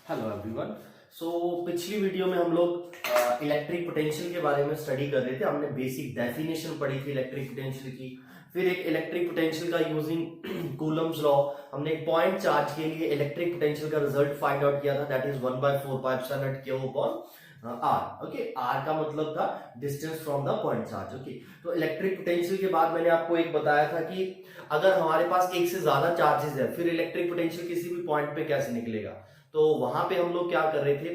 Hello everyone. सो पिछली video में हम लोग इलेक्ट्रिक पोटेंशियल के बारे में स्टडी कर रहे थे। हमने बेसिक डेफिनेशन पढ़ी थी इलेक्ट्रिक पोटेंशियल की। फिर एक इलेक्ट्रिक पोटेंशियल का यूजिंग कूलम्स लॉ हमने एक पॉइंट चार्ज के लिए इलेक्ट्रिक पोटेंशियल का रिजल्ट फाइंड आउट किया था, that is 1/4 Q upon R. Okay, R का मतलब था distance from the point charge. Okay, तो इलेक्ट्रिक पोटेंशियल के बाद मैंने आपको एक बताया था कि अगर हमारे पास एक से ज्यादा चार्जेस है फिर इलेक्ट्रिक पोटेंशियल किसी भी पॉइंट पे कैसे निकलेगा। तो वहां पे हम लोग क्या कर रहे थे,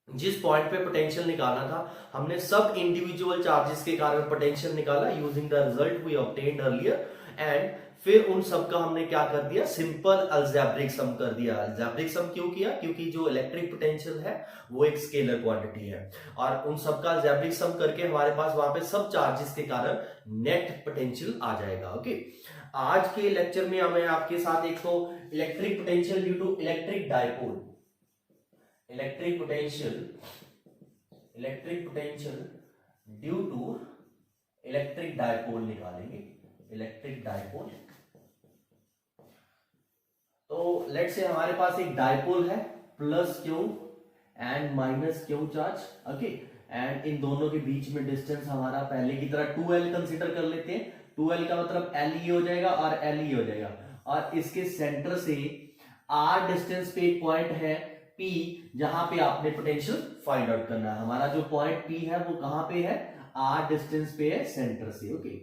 जिस पॉइंट पे पोटेंशियल निकालना था हमने सब इंडिविजुअल चार्जेस के कारण पोटेंशियल निकाला using the result we obtained earlier, and फिर उन सब का हमने क्या कर दिया, सिंपल अलजेब्रिक सम कर दिया। अलजेब्रिक सम क्यों किया? क्योंकि जो इलेक्ट्रिक पोटेंशियल है वो एक स्केलर क्वांटिटी है और उन सब का अलजेब्रिक सम करके हमारे पास वहां पे सब चार्जेस के कारण नेट पोटेंशियल आ जाएगा। ओके, आज के लेक्चर में मैं आपके साथ एक तो electric potential due to electric dipole, electric potential due to electric dipole निकालेंगे। इलेक्ट्रिक डायपोल, तो लेट से हमारे पास एक डायपोल है plus Q and minus Q charge. Okay, and इन दोनों के बीच में डिस्टेंस हमारा पहले की तरह 2l कंसीडर कर लेते हैं। 2l का मतलब le हो जाएगा और le हो जाएगा, और इसके सेंटर से r डिस्टेंस पे एक पॉइंट है p, जहां पे आपने पोटेंशियल फाइंड आउट करना है। हमारा जो पॉइंट p है वो कहां पे है, r डिस्टेंस पे है सेंटर से। ओके,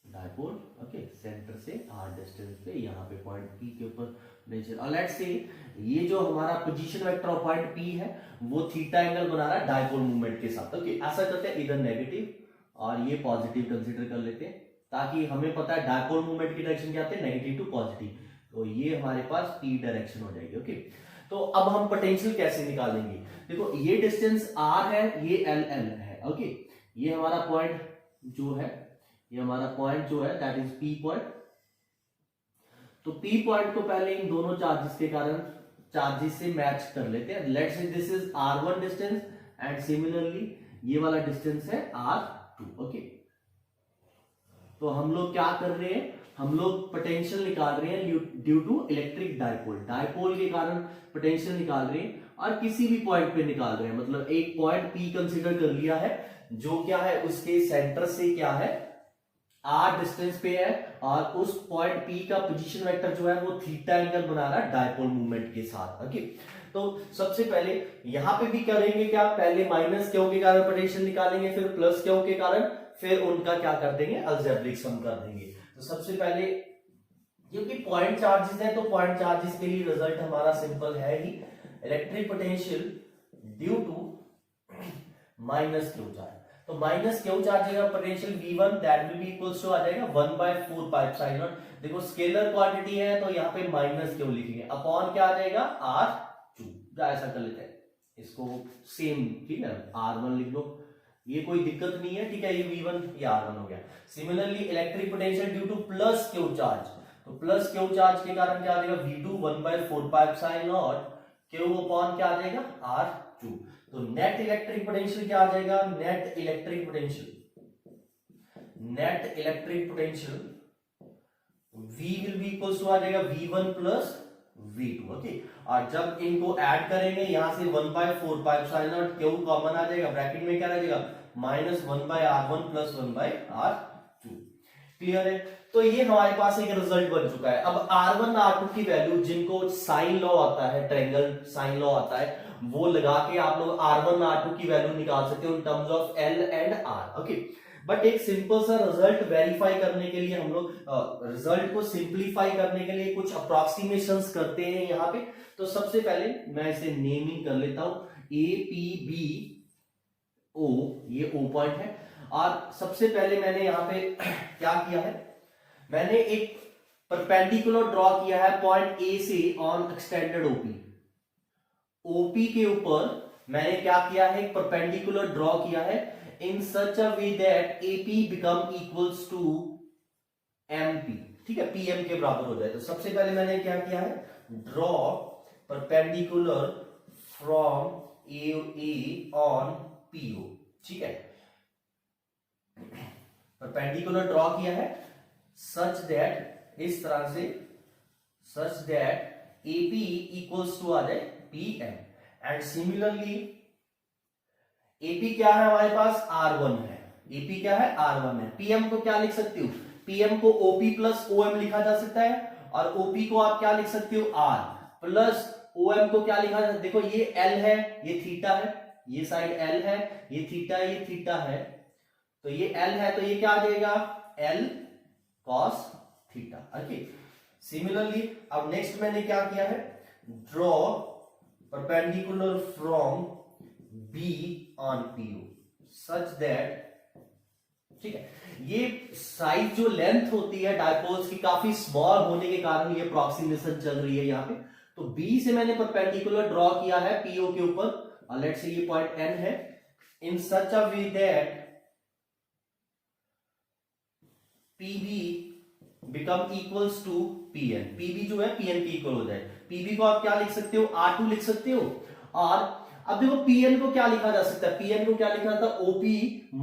डायपोल, ओके, सेंटर से r डिस्टेंस पे यहाँ पे पॉइंट p के ऊपर पोटेंशियल, और लेट्स से ये जो हमारा position vector of point p है वो थीटा एंगल बना रहा है डायपोल मूवमेंट के साथ। ओके, ऐसा करते हैं, इधर नेगेटिव और ये पॉजिटिव कंसीडर कर लेते हैं, ताकि हमें पता है डायपोल मूवमेंट की डायरेक्शन क्या आती है, नेगेटिव टू पॉजिटिव, तो ये हमारे पास p डायरेक्शन हो जाएगी। ओके, तो अब हम पोटेंशियल कैसे निकालेंगे? देखो, ये डिस्टेंस r है, ये l है। ओके, ये हमारा पॉइंट जो है, ये हमारा पॉइंट जो है दैट इज पी पॉइंट। तो पी पॉइंट को पहले इन दोनों चार्जेस के कारण चार्जेस से मैच कर लेते हैं। Let's say this is r1 distance and similarly ये वाला डिस्टेंस है r2। ओके, तो हम लोग क्या कर रहे हैं, हम लोग पोटेंशियल निकाल रहे हैं due to electric dipole. Dipole के कारण पोटेंशियल निकाल रहे हैं और किसी भी पॉइंट पे निकाल रहे हैं, मतलब एक पॉइंट P कंसीडर कर लिया है जो क्या है, उसके सेंटर से क्या है, r डिस्टेंस पे है, और उस पॉइंट P का पोजीशन वेक्टर जो है वो थीटा एंगल बना रहा है डायपोल मूवमेंट के साथ। ओके, तो सबसे पहले यहां पे भी करेंगे क्या, पहले माइनस क्यू के कारण पोटेंशियल निकालेंगे, फिर प्लस क्यू के कारण, फिर उनका क्या कर देंगे, अलजेब्रिक सम कर देंगे। तो सबसे पहले क्योंकि पॉइंट चार्जेस है तो पॉइंट चार्जेस के लिए रिजल्ट हमारा सिंपल है ही, electric potential due to minus Q charge. तो माइनस क्यू चार्ज का potential V1 that will be equals to आ जाएगा 1/4 देखो स्केलर क्वांटिटी है तो यहाँ पे माइनस क्यू लिखेंगे, अपॉन क्या आ जाएगा, R2। ऐसा कर लेते हैं इसको सेम, ठीक है, R1 लिख लो, ये कोई दिक्कत नहीं है, ठीक है, ये V1 ये R1 हो गया। Similarly electric potential due two plus Q charge, तो प्लस क्यू चार्ज के कारण क्या आ जाएगा, V2 1/4 क्यू अपॉन क्या आ जाएगा, R2। तो नेट इलेक्ट्रिक पोटेंशियल क्या आ जाएगा, net electric potential V will be equals to आ जाएगा V1 प्लस V2। ओके, और जब इनको ऐड करेंगे यहां से 1/4 क्यू कॉमन आ जाएगा, ब्रैकेट में क्या रह जाएगा, -1/R1 प्लस 1/R2। क्लियर है? तो ये हमारे पास एक रिजल्ट बन चुका है। अब R1 R2 की वैल्यू, जिनको साइन लॉ आता है, ट्रायंगल साइन लॉ आता है, वो लगा के आप लोग R1 R2 की वैल्यू निकाल सकते हो in terms of L and R। Okay, but एक सिंपल सा रिजल्ट वेरीफाई करने के लिए हम लोग रिजल्ट को सिंप्लीफाई करने के लिए कुछ अप्रोक्सीमेशंस करते हैं यहाँ पे। तो सबसे पहले मैं इसे नेमिंग कर लेता हूं, APBO, ये O पॉइंट है, और सबसे पहले मैंने यहाँ पे क्या किया है, मैंने एक परपेंडिकुलर ड्रॉ किया है पॉइंट A से ऑन एक्सटेंडेड OP के ऊपर मैंने क्या किया है, एक परपेंडिकुलर ड्रॉ किया है in such a way that AP become equals to MP, ठीक है, PM के बराबर हो जाए। तो सबसे पहले मैंने क्या किया है, draw perpendicular from A on PO, ठीक है। परपेंडिकुलर ड्रॉ किया है सच दैट, इस तरह से, such that AP equals to आ जाए PM, एंड सिमिलरली AP क्या है हमारे पास, R1 है, AP क्या है, R1 है। PM को क्या लिख सकते हो, PM को OP प्लस OM लिखा जा सकता है, और OP को आप क्या लिख सकते हो, R प्लस OM को क्या लिखा जा सकता है, देखो ये L है, ये थीटा है, ये साइड L है, ये थीटा है, तो ये L है, तो ये क्या आ जाएगा, L cos theta. Okay, similarly अब नेक्स्ट मैंने क्या किया है, draw perpendicular from B on PO such that, ठीक है, ये साइज जो लेंथ होती है डायपोल्स की काफी स्मॉल होने के कारण ये अप्रोक्सीमेशन चल रही है यहाँ पे, तो B से मैंने परपेंडिकुलर ड्रॉ किया है PO के ऊपर, और लेट्स से ये पॉइंट N है, in such a way that PB become equals to PN, PB जो है PN के इक्वल हो जाए। PB को आप क्या लिख सकते हो, R2 लिख सकते हो, और अब देखो PN को क्या लिखा जा सकता है, PN को क्या लिखा था, OP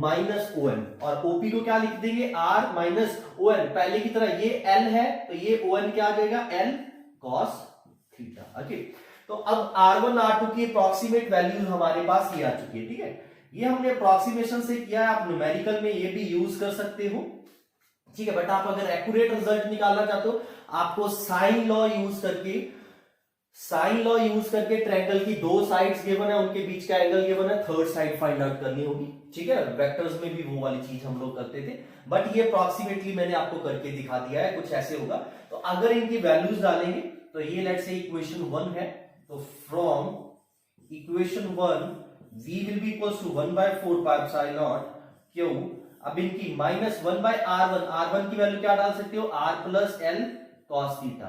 माइनस ON, और OP को क्या लिख देंगे, R माइनस ON, पहले की तरह ये L है, तो ये ON क्या आ जाएगा, L cos थीटा। ओके, तो अब R1 R2 की अप्रोक्सीमेट वैल्यूज हमारे पास ये आ चुकी है, ठीक है, ये हमने अप्रोक्सीमेशन से किया है, आप न्यूमेरिकल में ये भी यूज कर सकते हो, ठीक है, बट आप अगर एक्यूरेट रिजल्ट निकालना चाहते हो, आपको साइन लॉ यूज करके ट्रायंगल की दो साइड्स गिवन है, उनके बीच का एंगल गिवन है, थर्ड साइड फाइंड आउट करनी होगी, ठीक है, वेक्टर्स में भी वो वाली चीज हम लोग करते थे, बट ये अप्रोक्सीमेटली मैंने आपको करके दिखा दिया है, कुछ ऐसे होगा। तो अगर इनकी वैल्यूज डालेंगे, तो ये लेट्स से इक्वेशन 1 है, तो from equation 1 v will be equals to 1/4 pi epsilon naught q, अब इनकी -1/r1 की वैल्यू क्या डाल सकते हो, r plus L cos theta,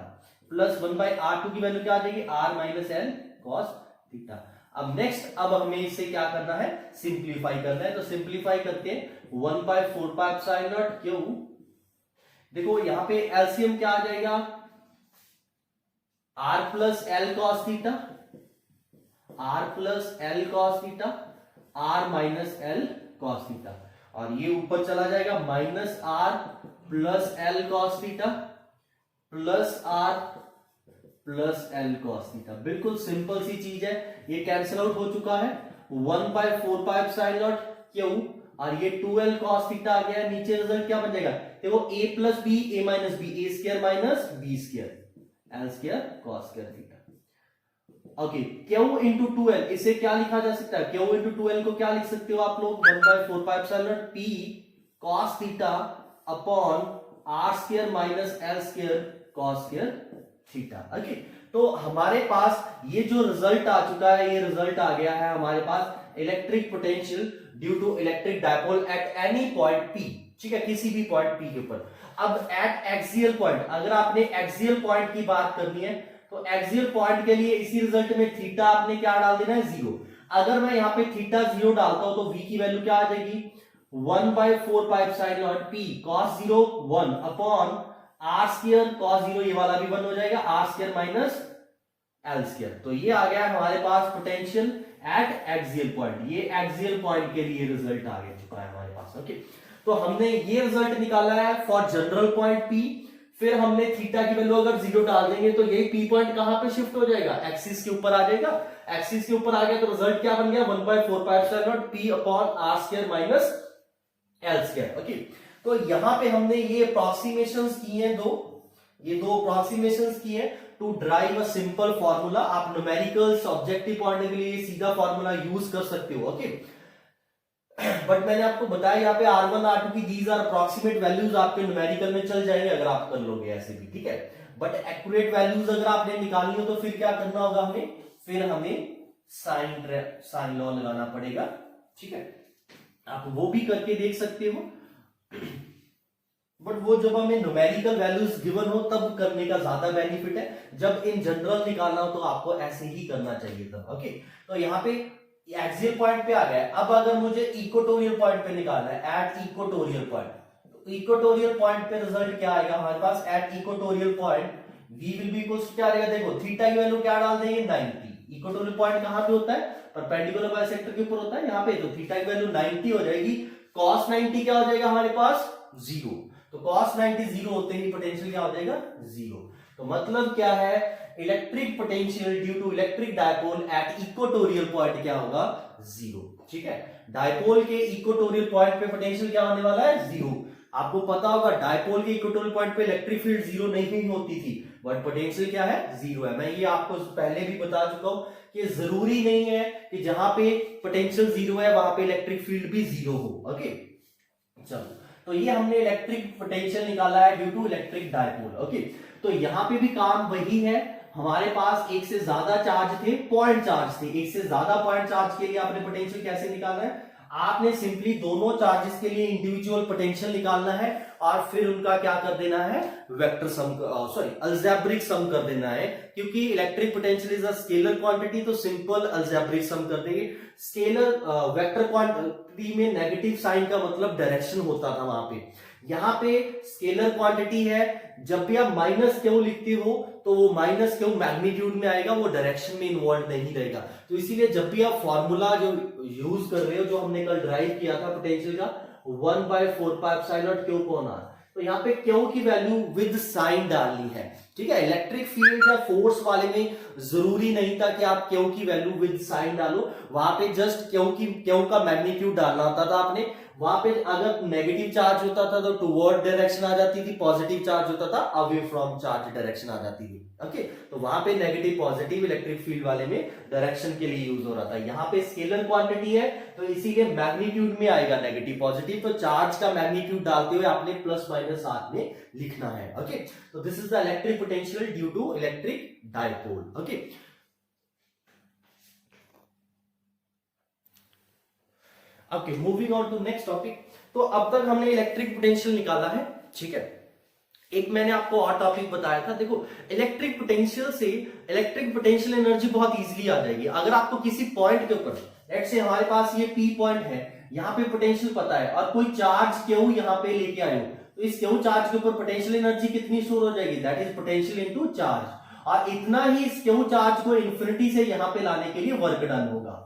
plus 1/r2 की वैल्यू क्या आ जाएगी, r minus L cos theta. अब नेक्स्ट, अब हमें इसे क्या करना है, सिंप्लीफाई करना है, तो सिंप्लीफाई करके 1/4 पाई एप्सिलॉन नॉट q, देखो यहां पे एलसीएम क्या आ जाएगा, r plus L cos theta, r plus L cos theta, r minus L cos theta, और ये ऊपर चला जाएगा minus R plus L cos theta plus R plus L cos theta. बिल्कुल सिंपल सी चीज है, ये कैंसिल आउट हो चुका है, 1/4 पाई एप्सिलॉन नॉट क्यू, और ये 2l cos थीटा आ गया है, नीचे रिजल्ट क्या बन जाएगा, देखो a plus B, a minus B, a square minus B square, L square cos square theta. Okay, Q into 2l, इसे क्या लिखा जा सकता है, Q इंटू 2l को क्या लिख सकते हो आप लोग, 1/4 pi epsilon not p cos theta upon r square minus L square cos square theta. Okay, तो हमारे पास ये जो रिजल्ट आ चुका है, ये रिजल्ट आ गया है हमारे पास electric potential due to electric dipole at any point P, ठीक है, किसी भी पॉइंट P के ऊपर। अब एट एक्सियल पॉइंट, अगर आपने एक्सियल पॉइंट की बात करनी है, तो एक्सियल पॉइंट के लिए इसी रिजल्ट में थीटा आपने क्या डाल देना है, 0। अगर मैं यहां पे थीटा 0 डालता हूं, तो v की वैल्यू क्या आ जाएगी, 1/4 pi epsilon not p cos 0 1 upon r square cos 0, ये वाला भी 1 हो जाएगा, r square minus L square. तो ये आ गया हमारे पास पोटेंशियल एट एक्सियल पॉइंट, ये एक्सियल पॉइंट के लिए रिजल्ट आ गया चुका है हमारे पास। ओके, तो हमने ये रिजल्ट निकाला है फॉर जनरल पॉइंट P, फिर हमने थीटा की वैल्यू अगर 0 डाल देंगे, तो यही P पॉइंट कहां पे शिफ्ट हो जाएगा, एक्सिस के ऊपर आ जाएगा, एक्सिस के ऊपर आ गया, तो रिजल्ट क्या बन गया, 1/4 pi epsilon not p upon r square minus L square. Okay, तो यहां पे हमने ये अप्रोक्सीमेशंस किए हैं, ये दो अप्रोक्सीमेशंस किए हैं to derive a simple formula. आप न्यूमेरिकल्स ऑब्जेक्टिव पॉइंट के लिए सीधा फार्मूला यूज कर सकते हो। ओके, बट मैंने आपको बताया यहाँ पे R1 R2 की दीज आर अप्रोक्सीमेट वैल्यूज आपके न्यूमेरिकल में चल जाएंगे अगर आप कर लोगे ऐसे भी, ठीक है, बट एक्यूरेट वैल्यूज अगर आपने निकालनी हो, तो फिर क्या करना होगा हमें, फिर हमें साइन लॉ लगाना पड़ेगा, ठीक है, आप वो भी करके देख सकते हो, बट वो जब हमें न्यूमेरिकल वैल्यूज गिवन हो तब करने का ज्यादा बेनिफिट है, जब इन जनरल निकालना हो तो आपको ऐसे ही करना चाहिए था। ओके, तो यहाँ पे एक्सियल पॉइंट पे आ गया, अब अगर मुझे इक्वेटोरियल पॉइंट पे निकालना है, एट इक्वेटोरियल पॉइंट, तो इक्वेटोरियल पॉइंट पे रिजल्ट क्या आएगा हमारे पास, at equatorial point v will be equals to क्या आएगा, देखो थीटा की वैल्यू क्या डाल देंगे, 90। इक्वेटोरियल पॉइंट कहां पे होता है, परपेंडिकुलर बाइसेक्टर के ऊपर होता है, यहाँ पे तो थीटा की वैल्यू 90 हो जाएगी, cos 90 क्या हो जाएगा हमारे पास, जीरो। तो cos 90 जीरो होते ही पोटेंशियल क्या हो जाएगा, जीरो। तो मतलब क्या है, electric potential due to electric dipole at equatorial point क्या होगा, जीरो। ठीक है, डायपोल के इक्वेटोरियल पॉइंट पे पोटेंशियल क्या होने वाला है, जीरो। आपको पता होगा डायपोल के इक्वेटोरियल पॉइंट पे इलेक्ट्रिक फील्ड जीरो नहीं होती थी, बट पोटेंशियल क्या है, जीरो है। मैं ये आपको पहले भी बता चुका हूं कि जरूरी नहीं है कि जहां पे पोटेंशियल जीरो है वहां पे इलेक्ट्रिक फील्ड भी जीरो हो। ओके, चलो, तो ये हमने इलेक्ट्रिक पोटेंशियल निकाला है due to electric dipole. Okay, तो यहां पे भी काम वही है, हमारे पास एक से ज्यादा चार्ज थे, पॉइंट चार्ज थे, एक से ज्यादा पॉइंट चार्ज के लिए आपने पोटेंशियल कैसे निकालना है, आपने सिंपली दोनों चार्जेस के लिए इंडिविजुअल पोटेंशियल निकालना है और फिर उनका क्या कर देना है, वेक्टर सम, सॉरी अलजेब्रिक सम कर देना है। क्योंकि electric potential is a scalar quantity, तो सिंपल अलजेब्रिक सम कर देंगे। स्केलर वेक्टर क्वांटिटी में नेगेटिव साइन का मतलब डायरेक्शन होता था वहां पे, यहां पे स्केलर क्वांटिटी है, जब भी आप माइनस क्यू लिखते हो तो वो माइनस क्यू मैग्नीट्यूड में आएगा, वो डायरेक्शन में इन्वॉल्व नहीं रहेगा। तो इसीलिए जब भी आप फॉर्मूला जो यूज कर रहे हो, जो हमने कल ड्राइव किया था पोटेंशियल का, 1/4πε0 क्यू अपॉन आर, तो यहाँ पे क्यू की वैल्यू विद साइन डालनी है। ठीक है, इलेक्ट्रिक फील्ड या फोर्स वाले में जरूरी नहीं था कि आप क्यू की वैल्यू विद साइन डालो, वहां पे जस्ट क्यू का मैग्नीट्यूड डालना होता था आपने। वहां पे अगर नेगेटिव चार्ज होता था तो टुवर्ड डायरेक्शन आ जाती थी, पॉजिटिव चार्ज होता था अवे फ्रॉम चार्ज डायरेक्शन आ जाती थी। ओके, तो वहां पे नेगेटिव पॉजिटिव इलेक्ट्रिक फील्ड वाले में डायरेक्शन के लिए यूज हो रहा था। यहाँ पे स्केलर क्वांटिटी है तो इसीलिए मैग्नीट्यूड में आएगा नेगेटिव पॉजिटिव, तो चार्ज का मैग्नीट्यूड डालते हुए आपने प्लस माइनस साथ में लिखना है। ओके, तो this is the electric potential due to electric dipole. Okay, okay, moving on to next topic. तो अब तक हमने इलेक्ट्रिक पोटेंशियल निकाला है। ठीक है, एक मैंने आपको और टॉपिक बताया था, देखो इलेक्ट्रिक पोटेंशियल से इलेक्ट्रिक पोटेंशियल एनर्जी बहुत इजीली आ जाएगी। अगर आपको किसी पॉइंट के ऊपर, लेट्स से हमारे पास ये पी पॉइंट है, यहाँ पे पोटेंशियल पता है और कोई चार्ज क्यू यहाँ पे लेके आए हो, तो इस क्यू चार्ज के ऊपर पोटेंशियल एनर्जी कितनी स्टोर हो जाएगी, that is potential into charge. और इतना ही इस क्यू चार्ज को इन्फिनिटी से यहाँ पे लाने के लिए वर्क डन होगा।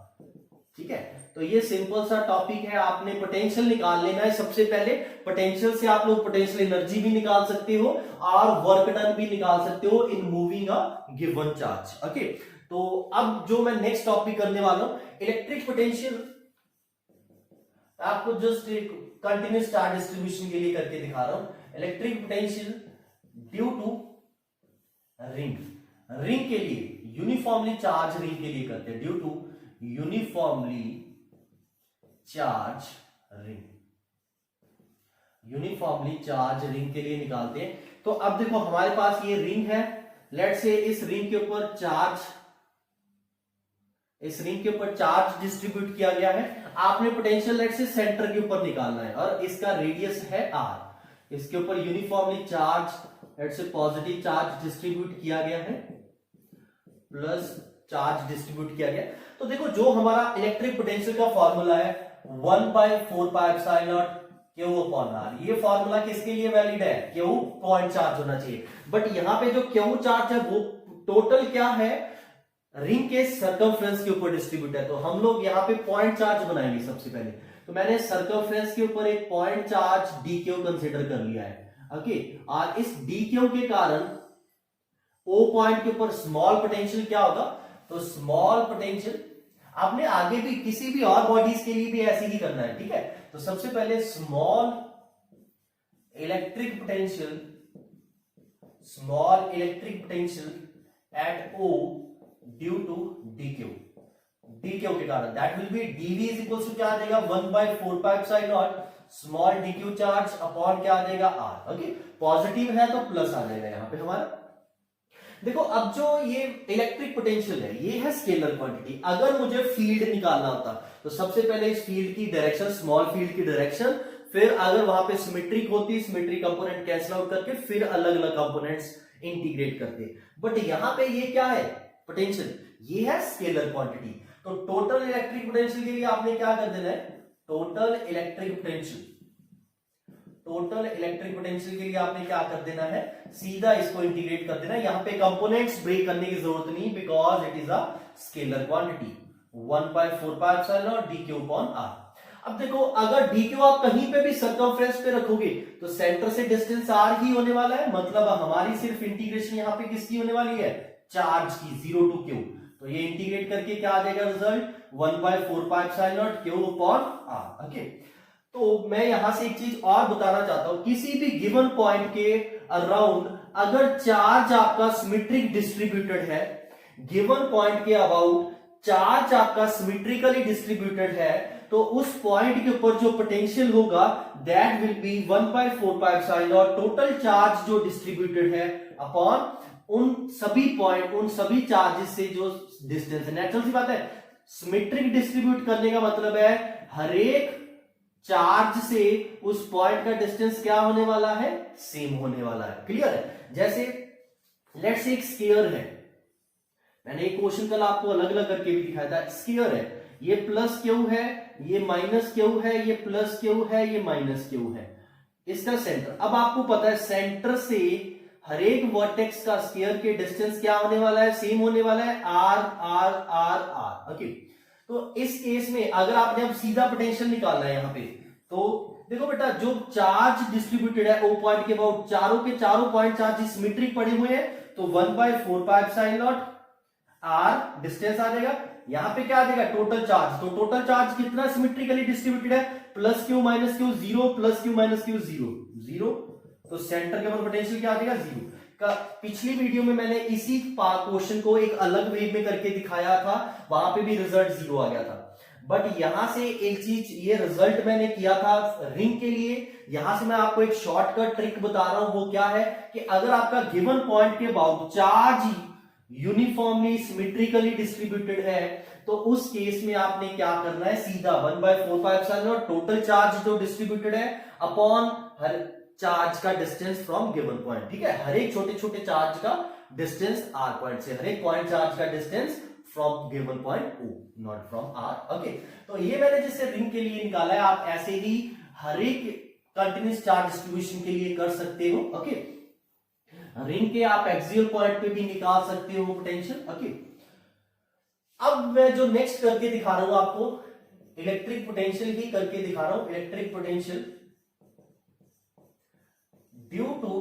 ठीक है, तो ये सिंपल सा टॉपिक है, आपने पोटेंशियल निकाल लेना है सबसे पहले। पोटेंशियल से आप लोग पोटेंशियल एनर्जी भी निकाल सकते हो और वर्क डन भी निकाल सकते हो in moving a given charge. Okay, तो अब जो मैं नेक्स्ट टॉपिक करने वाला हूं, इलेक्ट्रिक पोटेंशियल, आपको जस्ट एक कंटिन्यूस चार्ज डिस्ट्रीब्यूशन के लिए करके दिखा रहा हूं। Electric potential due to ring, ring के लिए यूनिफॉर्मली चार्ज रिंग के लिए करते हैं, due to uniformly charge ring, uniformly charge ring के लिए निकालते हैं। तो अब देखो हमारे पास ये रिंग है, लेट्स से इस रिंग के ऊपर चार्ज, इस रिंग के ऊपर चार्ज डिस्ट्रीब्यूट किया गया है। आपने पोटेंशियल लेट्स से सेंटर के ऊपर निकालना है और इसका रेडियस है आर। इसके ऊपर uniformly charge let's say positive charge distribute किया गया है, प्लस चार्ज डिस्ट्रीब्यूट किया गया। तो देखो जो हमारा इलेक्ट्रिक पोटेंशियल का फॉर्मूला है 1/4πε0 क्यू अपॉन आर, ये फॉर्मूला किसके लिए वैलिड है, क्यू पॉइंट चार्ज होना चाहिए। बट यहां पे जो क्यू चार्ज है वो टोटल क्या है, रिंग के सर्कमफ्रेंस के ऊपर डिस्ट्रीब्यूट है। तो हम लोग यहाँ पे पॉइंट चार्ज बनाएंगे सबसे पहले। तो मैंने सर्कमफ्रेंस के ऊपर एक point charge D Q consider कर लिया है। ओके, और इस डी क्यू के कारण ओ पॉइंट के ऊपर स्मॉल पोटेंशियल क्या होगा, तो स्मॉल पोटेंशियल आपने आगे भी किसी भी और बॉडीज के लिए भी ऐसे ही करना है। ठीक है, तो सबसे पहले small electric potential, small electric potential at O due to d q, d q के कारण that will be dV is equal to क्या आ जाएगा 1/4πε0 small d q charge upon क्या आ जाएगा आर। ओके, पॉजिटिव है तो प्लस आ जाएगा यहां पे हमारा। देखो अब जो ये इलेक्ट्रिक पोटेंशियल है ये है स्केलर क्वांटिटी। अगर मुझे फील्ड निकालना होता तो सबसे पहले इस फील्ड की डायरेक्शन, स्मॉल फील्ड की डायरेक्शन, फिर अगर वहां पे सिमेट्रिक होती, सिमेट्रिक कंपोनेंट कैंसिल आउट करके फिर अलग अलग कंपोनेंट्स इंटीग्रेट करते। बट यहां पे ये क्या है पोटेंशियल, ये है स्केलर क्वांटिटी। तो टोटल इलेक्ट्रिक पोटेंशियल के लिए आपने क्या कर देना है, total electric potential, total electric potential के लिए आपने क्या कर देना है, सीधा इसको इंटीग्रेट कर देना है। यहां पे कंपोनेंट्स ब्रेक करने की जरूरत नहीं, because it is a scalar quantity 1/4πε0 d q upon r. अब देखो अगर डी क्यू आप कहीं पे भी सर्कमफ्रेंस पे रखोगे तो सेंटर से डिस्टेंस आर ही होने वाला है, मतलब हमारी सिर्फ इंटीग्रेशन यहाँ पे किसकी होने वाली है, चार्ज की, 0 टू क्यू। तो ये इंटीग्रेट करके क्या आ जाएगा result, 1/4πε0 q upon r. Okay, तो मैं यहां से एक चीज और बताना चाहता हूं, किसी भी गिवन पॉइंट के अराउंड अगर चार्ज आपका सिमेट्रिक डिस्ट्रीब्यूटेड है, गिवन पॉइंट के अबाउट चार्ज आपका सिमेट्रिकली डिस्ट्रीब्यूटेड है, तो उस पॉइंट के ऊपर जो पोटेंशियल होगा that will be 1/4πε0 total charge जो डिस्ट्रीब्यूटेड है अपॉन उन सभी पॉइंट, उन सभी चार्जेस से जो डिस्टेंस है। नेचुरल सी बात है, सिमेट्रिक डिस्ट्रीब्यूट करने का मतलब है हर एक चार्ज से उस पॉइंट का डिस्टेंस क्या होने वाला है, सेम होने वाला है। क्लियर है? जैसे लेट्स से एक स्फीयर है, मैंने एक क्वेश्चन कल आपको अलग अलग करके भी दिखाया था। स्फीयर है, ये प्लस क्यू है, ये माइनस क्यू है, ये प्लस क्यू है, ये माइनस क्यू है, इसका सेंटर। अब आपको पता है सेंटर से हर एक वर्टेक्स का स्फीयर के डिस्टेंस क्या होने वाला है, सेम होने वाला है, R R R R. Okay, तो इस केस में अगर आपने अब सीधा पोटेंशियल निकालना है यहां पे, तो देखो बेटा जो चार्ज डिस्ट्रीब्यूटेड है ओ पॉइंट के अबाउट, चारों के चारों पॉइंट चार्ज सिमेट्रिक पड़े हुए हैं, तो 1/4πε0 आर डिस्टेंस आ जाएगा। यहां पे क्या आ जाएगा, टोटल चार्ज। तो टोटल चार्ज कितना सिमेट्रिकली डिस्ट्रीब्यूटेड है, plus Q minus Q 0, plus Q minus Q 0 0, तो सेंटर के ऊपर पोटेंशियल क्या आ जाएगा, 0 का। पिछली वीडियो में मैंने इसी क्वेश्चन को एक अलग वे में करके दिखाया था, वहां पे भी रिजल्ट 0 आ गया था। बट यहां से एक चीज, ये रिजल्ट मैंने किया था रिंग के लिए, यहां से मैं आपको एक शॉर्टकट ट्रिक बता रहा हूं। वो क्या है कि अगर आपका गिवन पॉइंट के about charge uniformly symmetrically distributed है, तो उस केस में आपने क्या करना है, सीधा 1/4πε0 टोटल चार्ज जो डिस्ट्रीब्यूटेड है अपॉन हर चार्ज का डिस्टेंस फ्रॉम गिवन पॉइंट। ठीक है, हर एक छोटे छोटे चार्ज का डिस्टेंस आर पॉइंट से, हर एक पॉइंट चार्ज का distance from given point O, not from R. Okay, तो ये मैंने जिससे रिंग के लिए निकाला है, आप ऐसे ही हर एक कंटिन्यूस चार्ज डिस्ट्रीब्यूशन के लिए कर सकते हो। ओके, रिंग के आप एक्सियल पॉइंट पे भी निकाल सकते हो पोटेंशियल। ओके, अब मैं जो नेक्स्ट करके दिखा रहा हूं आपको, इलेक्ट्रिक पोटेंशियल ही करके दिखा रहा हूं। Electric potential due to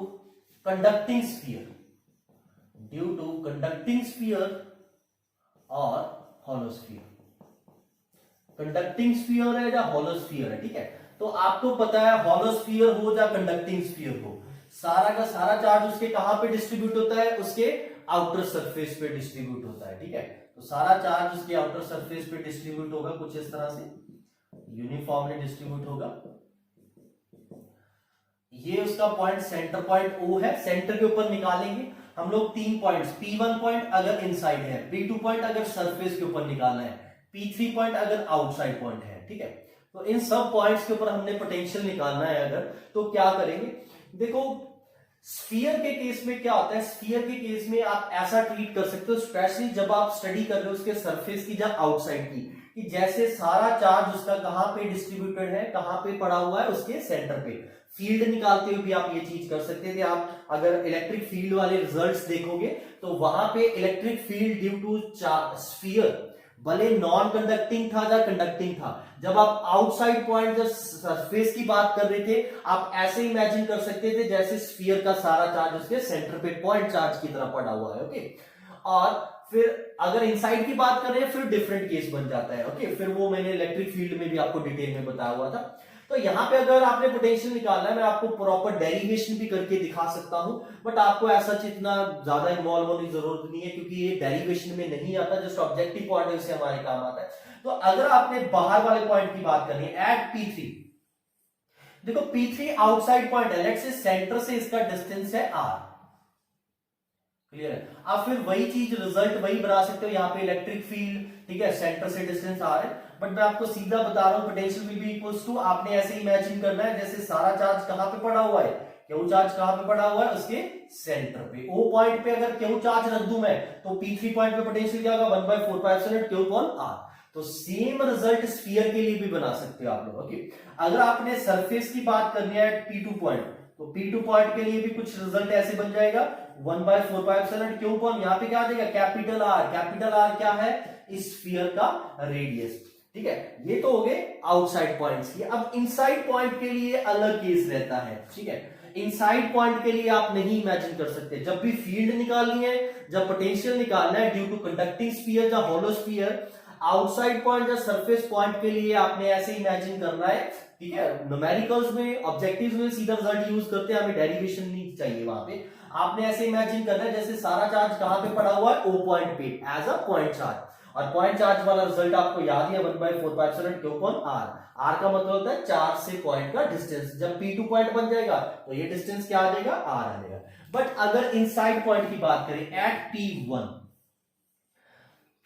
conducting sphere, due to conducting sphere और हॉलो स्फीयर। कंडक्टिंग स्फीयर है या हॉलो स्फीयर है, ठीक है। तो आपको पता है हॉलो स्फीयर हो या कंडक्टिंग स्फीयर हो, सारा का सारा चार्ज उसके कहां पे डिस्ट्रीब्यूट होता है, उसके आउटर सरफेस पे डिस्ट्रीब्यूट होता है। ठीक है, तो सारा चार्ज उसके आउटर सरफेस पे डिस्ट्रीब्यूट होगा, कुछ इस तरह से यूनिफॉर्मली डिस्ट्रीब्यूट होगा। ये उसका पॉइंट सेंटर पॉइंट O है, सेंटर के ऊपर निकालेंगे हम लोग 3 पॉइंट्स, P1 पॉइंट अगर इनसाइड है, P2 पॉइंट अगर सरफेस के ऊपर निकालना है, P3 पॉइंट अगर आउटसाइड पॉइंट है। ठीक है, तो इन सब पॉइंट्स के ऊपर हमने पोटेंशियल निकालना है अगर, तो क्या करेंगे, देखो स्फीयर के केस में क्या होता है, स्फीयर के केस में आप ऐसा ट्रीट कर सकते हो, स्पेशली जब आप स्टडी कर रहे हो उसके सरफेस की या आउटसाइड की, कि जैसे सारा चार्ज उसका कहां पे डिस्ट्रीब्यूटेड है, कहां पे पड़ा हुआ है, उसके सेंटर पे। फील्ड निकालते हुए भी आप ये चीज कर सकते थे। आप अगर इलेक्ट्रिक फील्ड वाले रिजल्ट्स देखोगे तो वहां पे electric field due to sphere भले नॉन कंडक्टिंग था या कंडक्टिंग था, जब आप आउटसाइड पॉइंट जब सरफेस की बात कर रहे थे, आप ऐसे इमेजिन कर सकते थे जैसे स्फीयर का सारा चार्ज उसके सेंटर पे पॉइंट चार्ज की तरह पड़ा हुआ है। ओके, और फिर अगर इनसाइड की बात कर रहे हैं फिर डिफरेंट केस बन जाता है। ओके, फिर वो मैंने इलेक्ट्रिक फील्ड में भी आपको डिटेल में बताया हुआ था। तो यहां पे अगर आपने पोटेंशियल निकालना है, मैं आपको प्रॉपर डेरिवेशन भी करके दिखा सकता हूं, बट आपको ऐसा इतना ज्यादा इन्वॉल्व होने की जरूरत नहीं है, क्योंकि ये डेरिवेशन में नहीं आता, जस्ट ऑब्जेक्टिव पॉइंट से हमारे काम आता है। तो अगर आपने बाहर वाले पॉइंट की बात करनी है एट P3, देखो P3 आउटसाइड पॉइंट है, लेट्स से सेंटर से इसका डिस्टेंस है R। क्लियर है? आप फिर वही चीज रिजल्ट वही बना सकते हो, यहाँ पे इलेक्ट्रिक फील्ड, ठीक है, सेंटर से डिस्टेंस R है, बट मैं आपको सीधा बता रहा हूं potential will be equals to, आपने ऐसे इमेजिन करना है जैसे सारा चार्ज कहां पे पड़ा हुआ है, क्यू चार्ज कहां पे पड़ा हुआ है, उसके सेंटर पे। O पॉइंट पे अगर क्यू चार्ज रख दूं मैं, तो P3 पॉइंट पे पोटेंशियल क्या होगा, 1/4πε0 Q अपॉन R। तो सेम रिजल्ट स्फीयर के लिए भी बना सकते हो आप लोग। ओके, अगर आपने सरफेस की बात करनी है P2 पॉइंट, तो P2 पॉइंट के लिए भी कुछ रिजल्ट ऐसे बन जाएगा, 1/4πε0 Q अपॉन, यहाँ पे क्या आ जाएगा, कैपिटल R। कैपिटल R क्या है, इस स्फीयर का रेडियस। ठीक है, ये तो हो गए आउटसाइड पॉइंट्स की। अब इनसाइड पॉइंट के लिए अलग केस रहता है। ठीक है, इनसाइड पॉइंट के लिए आप नहीं इमेजिन कर सकते। जब भी फील्ड निकालनी है, जब पोटेंशियल निकालना है ड्यू टू कंडक्टिंग स्फीयर या हॉलो स्फीयर, आउटसाइड पॉइंट या सरफेस पॉइंट के लिए आपने ऐसे इमेजिन करना है। ठीक है, न्यूमेरिकल्स में, ऑब्जेक्टिव्स में सीधा रिजल्ट यूज करते हैं, हमें डेरिवेशन नहीं चाहिए वहां पे। आपने ऐसे इमेजिन करना है जैसे सारा चार्ज कहां पे पड़ा हुआ है, ओ पॉइंट पे एज अ पॉइंट चार्ज, और पॉइंट चार्ज वाला रिजल्ट आपको याद है 1/4π Q upon R। R का मतलब होता है चार्ज से पॉइंट का डिस्टेंस। जब P2 पॉइंट बन जाएगा तो ये डिस्टेंस क्या आ जाएगा, R आ जाएगा। बट अगर इनसाइड पॉइंट की बात करें एट P1,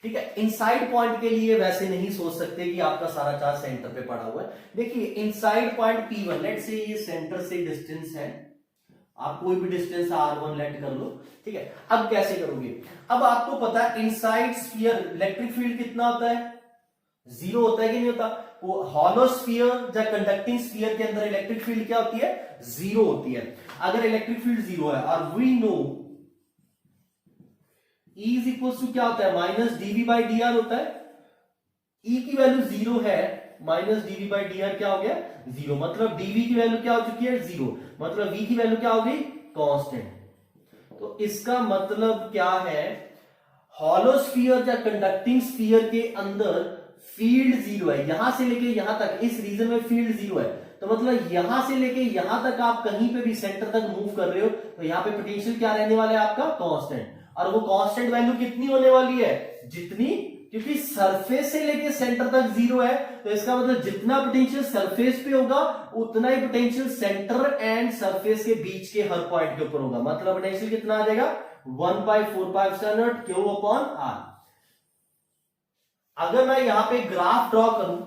ठीक है, इनसाइड पॉइंट के लिए वैसे नहीं सोच सकते कि आपका सारा चार्ज सेंटर पे पड़ा हुआ है। देखिए इनसाइड पॉइंट P1, लेट से ये सेंटर से डिस्टेंस है, आप कोई भी डिस्टेंस R1 लेट कर लो। ठीक है, अब कैसे करोगे, अब आपको पता है इनसाइड स्फीयर इलेक्ट्रिक फील्ड कितना होता है, 0 होता है कि नहीं होता। वो हॉलो स्फीयर या कंडक्टिंग स्फीयर के अंदर इलेक्ट्रिक फील्ड क्या होती है, 0 होती है। अगर इलेक्ट्रिक फील्ड 0 है और we know E is equal to क्या होता है, माइनस dV/dr होता है। E की वैल्यू 0 है, माइनस dV/dr क्या हो गया, 0। मतलब dV की वैल्यू क्या हो चुकी है, 0। मतलब V की वैल्यू क्या हो गई, कांस्टेंट। तो इसका मतलब क्या है, हॉलो स्फीयर या कंडक्टिंग स्फीयर के अंदर फील्ड 0 है। यहां से लेके यहां तक इस रीजन में फील्ड 0 है, तो मतलब यहां से लेके यहां तक आप कहीं पे भी सेंटर तक मूव कर रहे हो तो यहां पे पोटेंशियल क्या रहने वाला है आपका, कांस्टेंट। और वो कांस्टेंट वैल्यू कितनी होने वाली है, जितनी, क्योंकि सरफेस से लेके सेंटर तक 0 है, तो इसका मतलब जितना पोटेंशियल सरफेस पे होगा उतना ही पोटेंशियल सेंटर एंड सरफेस के बीच के हर पॉइंट के ऊपर होगा। मतलब पोटेंशियल कितना आ जाएगा, 1/4π Q upon R। अगर मैं यहां पे ग्राफ ड्रॉ करूं,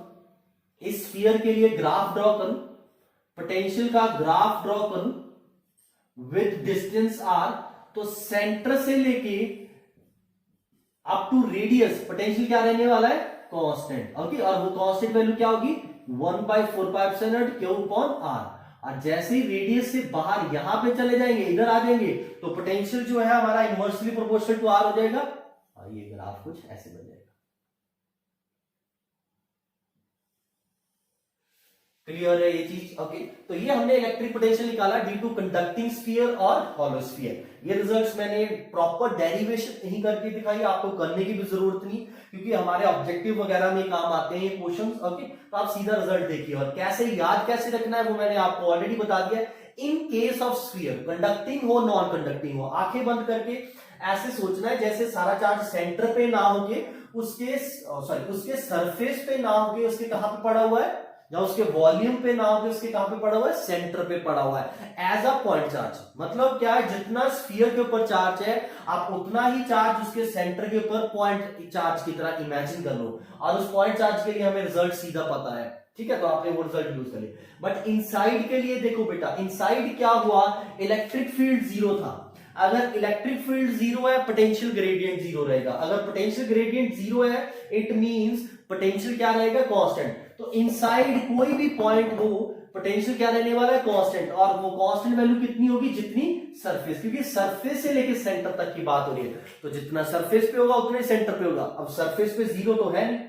इस स्फीयर के लिए ग्राफ ड्रॉ करूं, पोटेंशियल का ग्राफ ड्रॉ करूं विद डिस्टेंस R, तो सेंटर से लेके अप टू रेडियस पोटेंशियल क्या रहने वाला है, कांस्टेंट। ओके, और वो कांस्टेंट वैल्यू क्या होगी, 1/4π Q upon R। और जैसे ही रेडियस से बाहर यहां पे चले जाएंगे, इधर आ जाएंगे, तो पोटेंशियल जो है हमारा इनवर्सली प्रोपोर्शनल टू R हो जाएगा, और ये ग्राफ कुछ ऐसे बन जाएगा। क्लियर है ये चीज। ओके, तो ये हमने इलेक्ट्रिक पोटेंशियल निकाला ड्यू टू कंडक्टिंग स्फीयर और हॉलो स्फीयर। ये रिजल्ट्स मैंने प्रॉपर डेरिवेशन नहीं करके दिखाई, आपको करने की भी जरूरत नहीं, क्योंकि हमारे ऑब्जेक्टिव वगैरह में काम आते हैं ये क्वेश्चंस। ओके, तो आप सीधा रिजल्ट देखिए, और कैसे याद कैसे रखना है वो मैंने आपको ऑलरेडी बता दिया। In case of sphere, conducting हो नॉन कंडक्टिंग हो, आंखें बंद करके ऐसे सोचना है जैसे सारा चार्ज सेंटर पे ना होके उसके सरफेस पे ना होके उसके कहां पे पड़ा हुआ है, या उसके वॉल्यूम पे ना होके उसके कहां पे पड़ा हुआ है, सेंटर पे पड़ा हुआ है एज अ पॉइंट चार्ज। मतलब क्या है, जितना स्फीयर के ऊपर चार्ज है आप उतना ही चार्ज उसके सेंटर के ऊपर पॉइंट चार्ज की तरह इमेजिन कर लो, और उस पॉइंट चार्ज के लिए हमें रिजल्ट सीधा पता है। ठीक है, तो आपने वो रिजल्ट यूज कर लिया। बट इनसाइड के लिए देखो बेटा, इनसाइड क्या हुआ, इलेक्ट्रिक फील्ड 0 था। अगर इलेक्ट्रिक फील्ड 0 है, पोटेंशियल ग्रेडियंट 0 रहेगा। अगर पोटेंशियल ग्रेडियंट 0 है, इट मींस पोटेंशियल क्या रहेगा, कांस्टेंट। तो इनसाइड कोई भी पॉइंट हो, पोटेंशियल क्या रहने वाला है, कांस्टेंट। और वो कांस्टेंट वैल्यू कितनी होगी, जितनी सरफेस, क्योंकि सरफेस से लेके सेंटर तक की बात हो रही है, तो जितना सरफेस पे होगा उतना ही सेंटर पे होगा। अब सरफेस पे 0 तो है नहीं।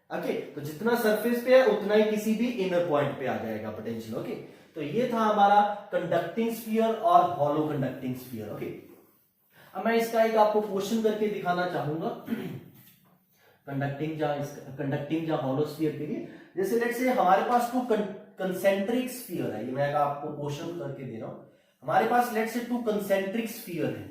ओके, तो जितना सरफेस पे है उतना ही किसी भी इनर पॉइंट पे आ जाएगा पोटेंशियल। ओके, तो ये था हमारा कंडक्टिंग स्फीयर और हॉलो कंडक्टिंग स्फीयर। ओके, अब मैं इसका एक आपको क्वेश्चन करके दिखाना चाहूंगा कंडक्टिंग या हॉलो स्फीयर के लिए। जैसे लेट्स से हमारे पास टू कंसेंट्रिक स्फीयर है, ये मैं आपको क्वेश्चन करके दे रहा हूं। हमारे पास let's say two concentric sphere है,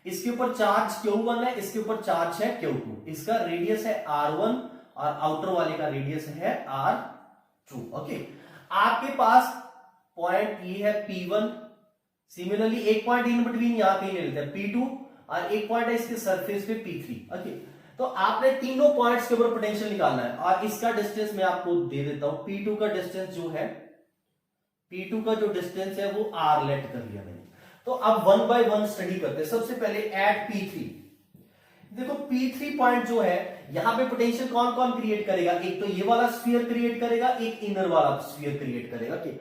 इसके ऊपर चार्ज Q1 है, इसके ऊपर चार्ज है Q2। इसका रेडियस है R1 और आउटर वाले का रेडियस है R2। ओके, आपके पास पॉइंट ये है P1, सिमिलरली एक पॉइंट इन बिटवीन यहां पे ले लेते हैं P2, और एक पॉइंट है इसके सरफेस पे P3। ओके, तो आपने तीनों पॉइंट्स के ऊपर पोटेंशियल निकालना है, और इसका डिस्टेंस मैं आपको दे देता हूं। P2 का डिस्टेंस जो है, P2 का जो डिस्टेंस है वो R लेट कर लिया मैंने। तो अब 1 बाय 1 स्टडी करते हैं। सबसे पहले एट P3, देखो P3 पॉइंट जो है, यहां पे पोटेंशियल कौन कौन क्रिएट करेगा, एक तो ये वाला स्फीयर क्रिएट करेगा, एक इनर वाला स्फीयर क्रिएट करेगा। ठीक,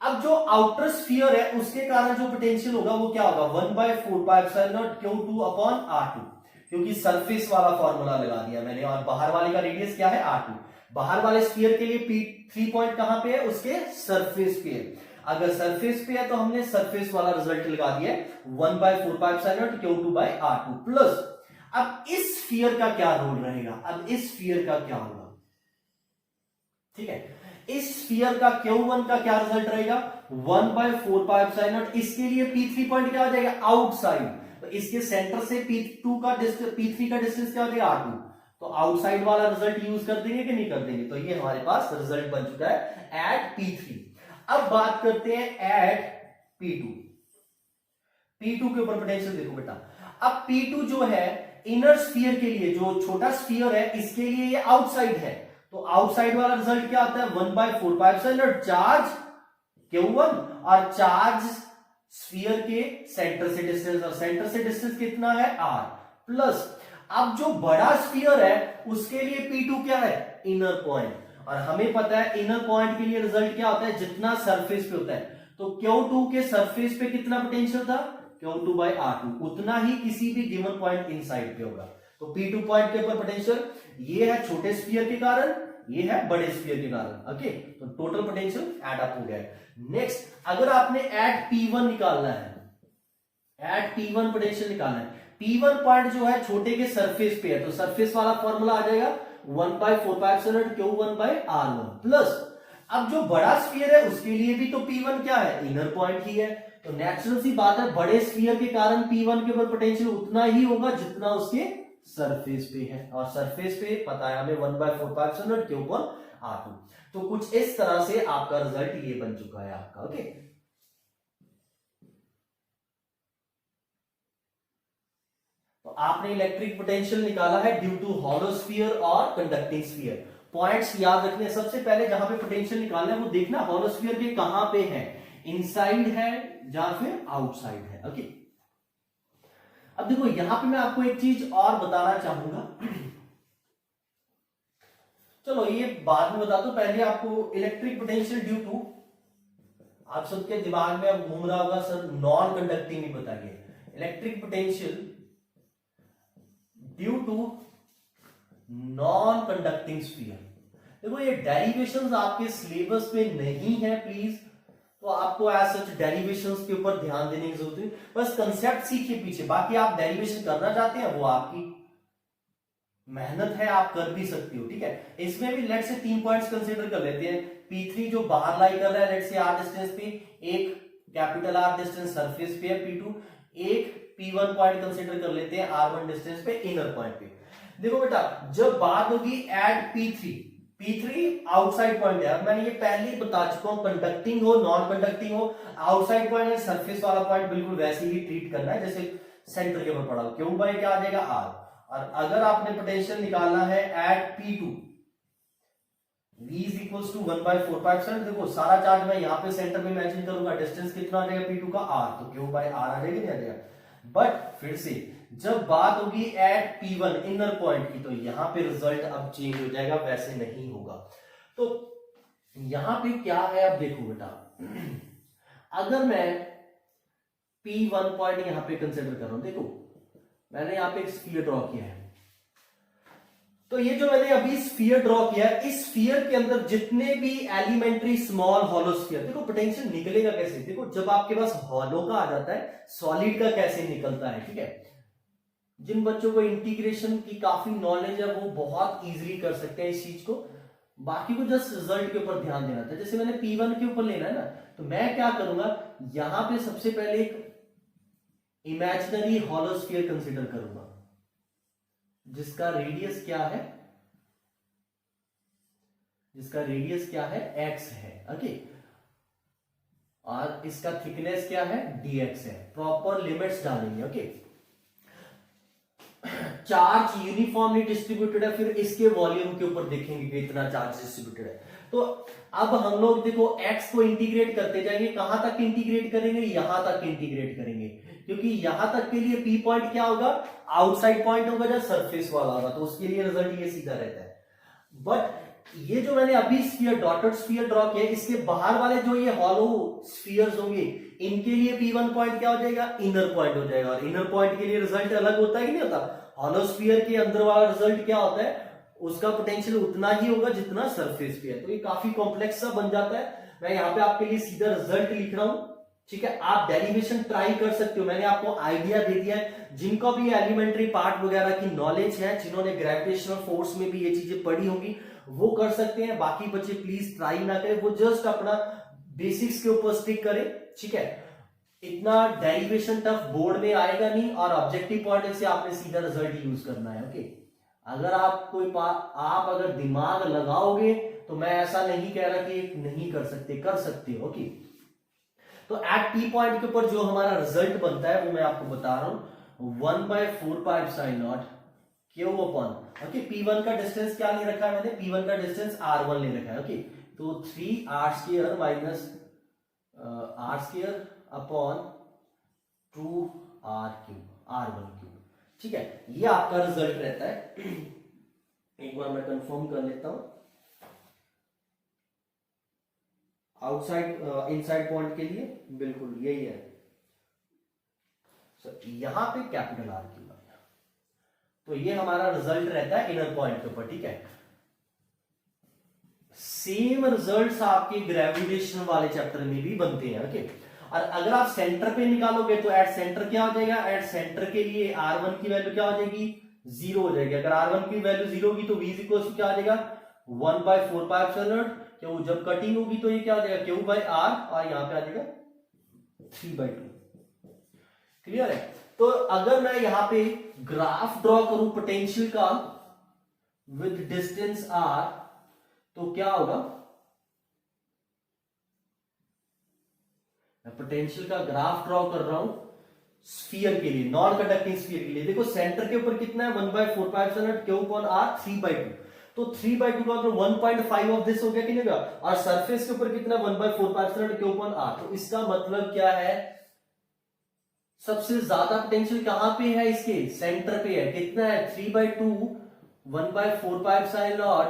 अब जो आउटर स्फीयर है उसके कारण जो पोटेंशियल होगा वो क्या होगा, 1/4π Q2 upon R2। क्योंकि सरफेस वाला फॉर्मूला लगा दिया मैंने, और बाहर वाले का रेडियस क्या है R2। बाहर वाले स्फीयर के लिए P3 पॉइंट कहां पे है, उसके सरफेस पे है। अगर सरफेस पे है तो हमने सरफेस वाला रिजल्ट लगा दिया 1/4πε0 Q2/R2 प्लस। अब इस स्फीयर का क्या रोल रहेगा, अब इस स्फीयर का क्या होगा, ठीक है, इस स्फीयर का Q1 का क्या रिजल्ट रहेगा 1/4πε0। इसके लिए P3 पॉइंट क्या हो जाएगा, आउटसाइड। तो इसके सेंटर से P2 का डिस्टेंस, P3 का डिस्टेंस क्या हो जाएगा R2। तो आउटसाइड वाला रिजल्ट यूज कर देंगे कि नहीं कर देंगे, तो ये हमारे पास रिजल्ट बन चुका है एट P3। अब बात करते हैं एट P2। P2 के ऊपर पोटेंशियल देखो बेटा, अब P2 जो है इनर स्फीयर के लिए, जो छोटा स्फीयर है इसके लिए ये आउटसाइड है, तो आउटसाइड वाला रिजल्ट क्या आता है 1/4πε0 चार्ज Q1 और चार्ज स्फीयर के सेंटर से डिस्टेंस, और सेंटर से डिस्टेंस कितना है R प्लस। अब जो बड़ा स्फीयर है उसके लिए P2 क्या है, इनर पॉइंट, और हमें पता है इनर पॉइंट के लिए रिजल्ट क्या होता है, जितना सरफेस पे होता है। तो Q2 के सरफेस पे कितना पोटेंशियल था Q2/R2, उतना ही किसी भी गिवन पॉइंट इनसाइड पे होगा। तो P2 पॉइंट के ऊपर पोटेंशियल ये है छोटे स्फीयर के कारण, ये है बड़े स्फीयर के कारण। ओके, तो टोटल पोटेंशियल ऐड अप हो गया है। नेक्स्ट, अगर आपने एट P1 निकालना है, एट P1 पोटेंशियल निकालना है, P1 पॉइंट जो है छोटे के सरफेस पे है, तो सरफेस वाला फॉर्मूला आ जाएगा 1/4πε0 Q1/R1 प्लस। अब जो बड़ा स्फीयर है उसके लिए भी तो P1 क्या है, इनर पॉइंट ही है, तो नेचुरल सी बात है बड़े स्फीयर के कारण P1 के ऊपर पोटेंशियल उतना ही होगा जितना उसके सरफेस पे है, और सरफेस पे पता है हमें 1/4πε0 Q1/R2। तो कुछ इस तरह से आपका रिजल्ट ये बन चुका है आपका। ओके, तो आपने इलेक्ट्रिक पोटेंशियल निकाला है ड्यू टू हॉलो स्फीयर और कंडक्टिंग स्फीयर। पॉइंट्स याद रखने, सबसे पहले जहां पे पोटेंशियल निकालना है वो देखना हॉलो स्फीयर के कहां पे है, इनसाइड है या फिर आउटसाइड है। ओके, अब देखो यहां पे मैं आपको एक चीज और बताना चाहूंगा, चलो ये बाद में बता दो, पहले आपको इलेक्ट्रिक पोटेंशियल ड्यू टू, आप सबके दिमाग में अब घूम रहा होगा सर नॉन कंडक्टिंग ही बताइए, electric potential due to non conducting sphere. देखो ये डेरिवेशंस आपके सिलेबस में नहीं है प्लीज, तो आपको एज सच डेरिवेशंस के ऊपर ध्यान देने की जरूरत है, बस कंसेप्ट सीखिए पीछे, बाकी आप डेरिवेशन करना चाहते हैं वो आपकी मेहनत है, आप कर भी सकते हो। ठीक है, इसमें भी लेट से 3 पॉइंट्स कंसीडर कर लेते हैं। P3 जो बाहर लाई कर रहा है लेट से R डिस्टेंस पे, एक कैपिटल R डिस्टेंस सरफेस पे है P2, एक P1 पॉइंट कंसीडर कर लेते हैं R1 डिस्टेंस पे इनर पॉइंट पे। देखो बेटा जब बात होगी एट P3 आउटसाइड पॉइंट है, मैंने ये पहले ही बता चुका हूं, कंडक्टिंग हो नॉन कंडक्टिंग हो, आउटसाइड पॉइंट है सरफेस वाला पॉइंट बिल्कुल वैसे ही ट्रीट करना है जैसे सेंटर के ऊपर पड़ा हो, Q बाय क्या आ जाएगा R। और अगर आपने पोटेंशियल निकालना है eight P2, V is equals to 1/4πε0, देखो सारा चार्ज मैं यहाँ पे सेंटर में इमेजिन करूंगा, डिस्टेंस कितना आ जाएगा P2 का R, तो Q बाय R आ जाएगा नहीं आ जाएगा। बट फिर से जब बात होगी एट P1 इनर पॉइंट की, तो यहां पे रिजल्ट अब चेंज हो जाएगा, वैसे नहीं होगा। तो यहां पे क्या है अब देखो बेटा, अगर मैं P1 पॉइंट यहां पे कंसिडर कर रहा हूं, देखो मैंने यहां पे एक स्फीयर ड्रॉ किया है, तो ये जो मैंने अभी स्फीयर ड्रॉ किया है, इस स्फीयर के अंदर जितने भी एलिमेंट्री स्मॉल हॉलो स्फीयर, देखो पोटेंशियल निकलेगा कैसे, देखो जब आपके पास हॉलो का आ जाता है सॉलिड का कैसे निकलता है। ठीक है, जिन बच्चों को इंटीग्रेशन की काफी नॉलेज है वो बहुत इजीली कर सकते हैं इस चीज को, बाकी को जस्ट रिजल्ट के ऊपर ध्यान देना था। जैसे मैंने P1 के ऊपर लेना है ना, तो मैं क्या करूंगा, यहां पे सबसे पहले एक इमेजिनरी हॉलो स्फीयर कंसिडर करूंगा जिसका रेडियस क्या है, जिसका रेडियस क्या है x है। ओके, और इसका थिकनेस क्या है dx है, प्रॉपर लिमिट्स डालेंगे। ओके, चार्ज यूनिफॉर्मली डिस्ट्रीब्यूटेड है, फिर इसके वॉल्यूम के ऊपर देखेंगे कि इतना चार्ज डिस्ट्रीब्यूटेड है। तो अब हम लोग देखो x को इंटीग्रेट करते जाएंगे, कहां तक इंटीग्रेट करेंगे, यहां तक इंटीग्रेट करेंगे, क्योंकि यहां तक के लिए P पॉइंट क्या होगा, आउटसाइड पॉइंट होगा जब सरफेस वाला होगा, तो उसके लिए रिजल्ट ये सीधा रहता है। बट ये जो मैंने अभी स्फीयर डॉटेड स्फीयर ड्रॉ किया, इसके बाहर वाले जो ये हॉलो स्फीयर्स होंगे, इनके लिए P1 पॉइंट क्या हो जाएगा, इनर पॉइंट हो जाएगा, और इनर पॉइंट के लिए रिजल्ट अलग होता है कि नहीं होता, हॉलोस्फीयर के अंदर वाला रिजल्ट क्या होता है, उसका पोटेंशियल उतना ही होगा जितना सरफेस पे है। तो ये काफी कॉम्प्लेक्स सा बन जाता है। मैं यहाँ पे आपके लिए सीधा रिजल्ट लिख रहा हूं, ठीक है। आप डेरिवेशन ट्राई कर सकते हो, मैंने आपको आइडिया दे दिया है। जिनको भी एलिमेंट्री पार्ट वगैरह की नॉलेज है, जिन्होंने ग्रेविटेशनल फोर्स में भी ये चीजें पढ़ी होंगी, वो कर सकते हैं। बाकी बच्चे प्लीज ट्राई ना करें, वो जस्ट अपना बेसिक्स के ऊपर स्टिक करें, ठीक है। इतना डेरिवेशन टफ बोर्ड में आएगा नहीं, और ऑब्जेक्टिव पॉइंट से आपने सीधा रिजल्ट यूज करना है, ओके। अगर आप आप अगर दिमाग लगाओगे तो मैं ऐसा नहीं कह रहा कि नहीं कर सकते, कर सकते हो, ओके। तो एट पी पॉइंट के ऊपर जो हमारा रिजल्ट बनता है वो मैं आपको बता रहा हूं, 1/4π0 क्यू अपॉन, ओके। P1 का डिस्टेंस क्या ले रखा है मैंने, P1 का डिस्टेंस R1 ले रखा है, ओके। तो 3r² minus r² upon 2r³ R1³, ठीक है। ये आपका रिजल्ट रहता है। एक बार मैं कंफर्म कर लेता हूं, आउटसाइड इनसाइड पॉइंट के लिए बिल्कुल यही है। यहां पे कैपिटल R क्यूब, तो ये हमारा रिजल्ट रहता है इनर पॉइंट के ऊपर, ठीक है। सेम रिजल्ट्स आपके ग्रेविटेशन वाले चैप्टर में भी बनते हैं, ओके। और अगर आप सेंटर पे निकालोगे तो एट सेंटर क्या हो जाएगा, एट सेंटर के लिए R1 की वैल्यू क्या हो जाएगी, 0 हो जाएगी। अगर R1 की वैल्यू 0 होगी तो V इक्वल टू क्या आ जाएगा, 1/4π0। क्यों, जब कटिंग होगी तो ये क्या हो जाएगा, Q/R, और यहां पे आ जाएगा 3/2। क्लियर है। तो अगर मैं यहां पे ग्राफ ड्रॉ करूं पोटेंशियल का विद डिस्टेंस R, तो क्या होगा, मैं पोटेंशियल का ग्राफ ड्रॉ कर रहा हूं स्फीयर के लिए, नॉन कंडक्टिंग स्फीयर के लिए। देखो सेंटर के ऊपर कितना है, 1/4π0 Q/R 3/2, तो 3/2 का मतलब 1.5 ऑफ दिस हो गया कि नहीं, और सरफेस के ऊपर कितना 1/4π0 Q/R। तो इसका मतलब क्या है, सबसे ज्यादा पोटेंशियल कहां पे है, इसके सेंटर पे है। कितना है, 3/2 1/4π0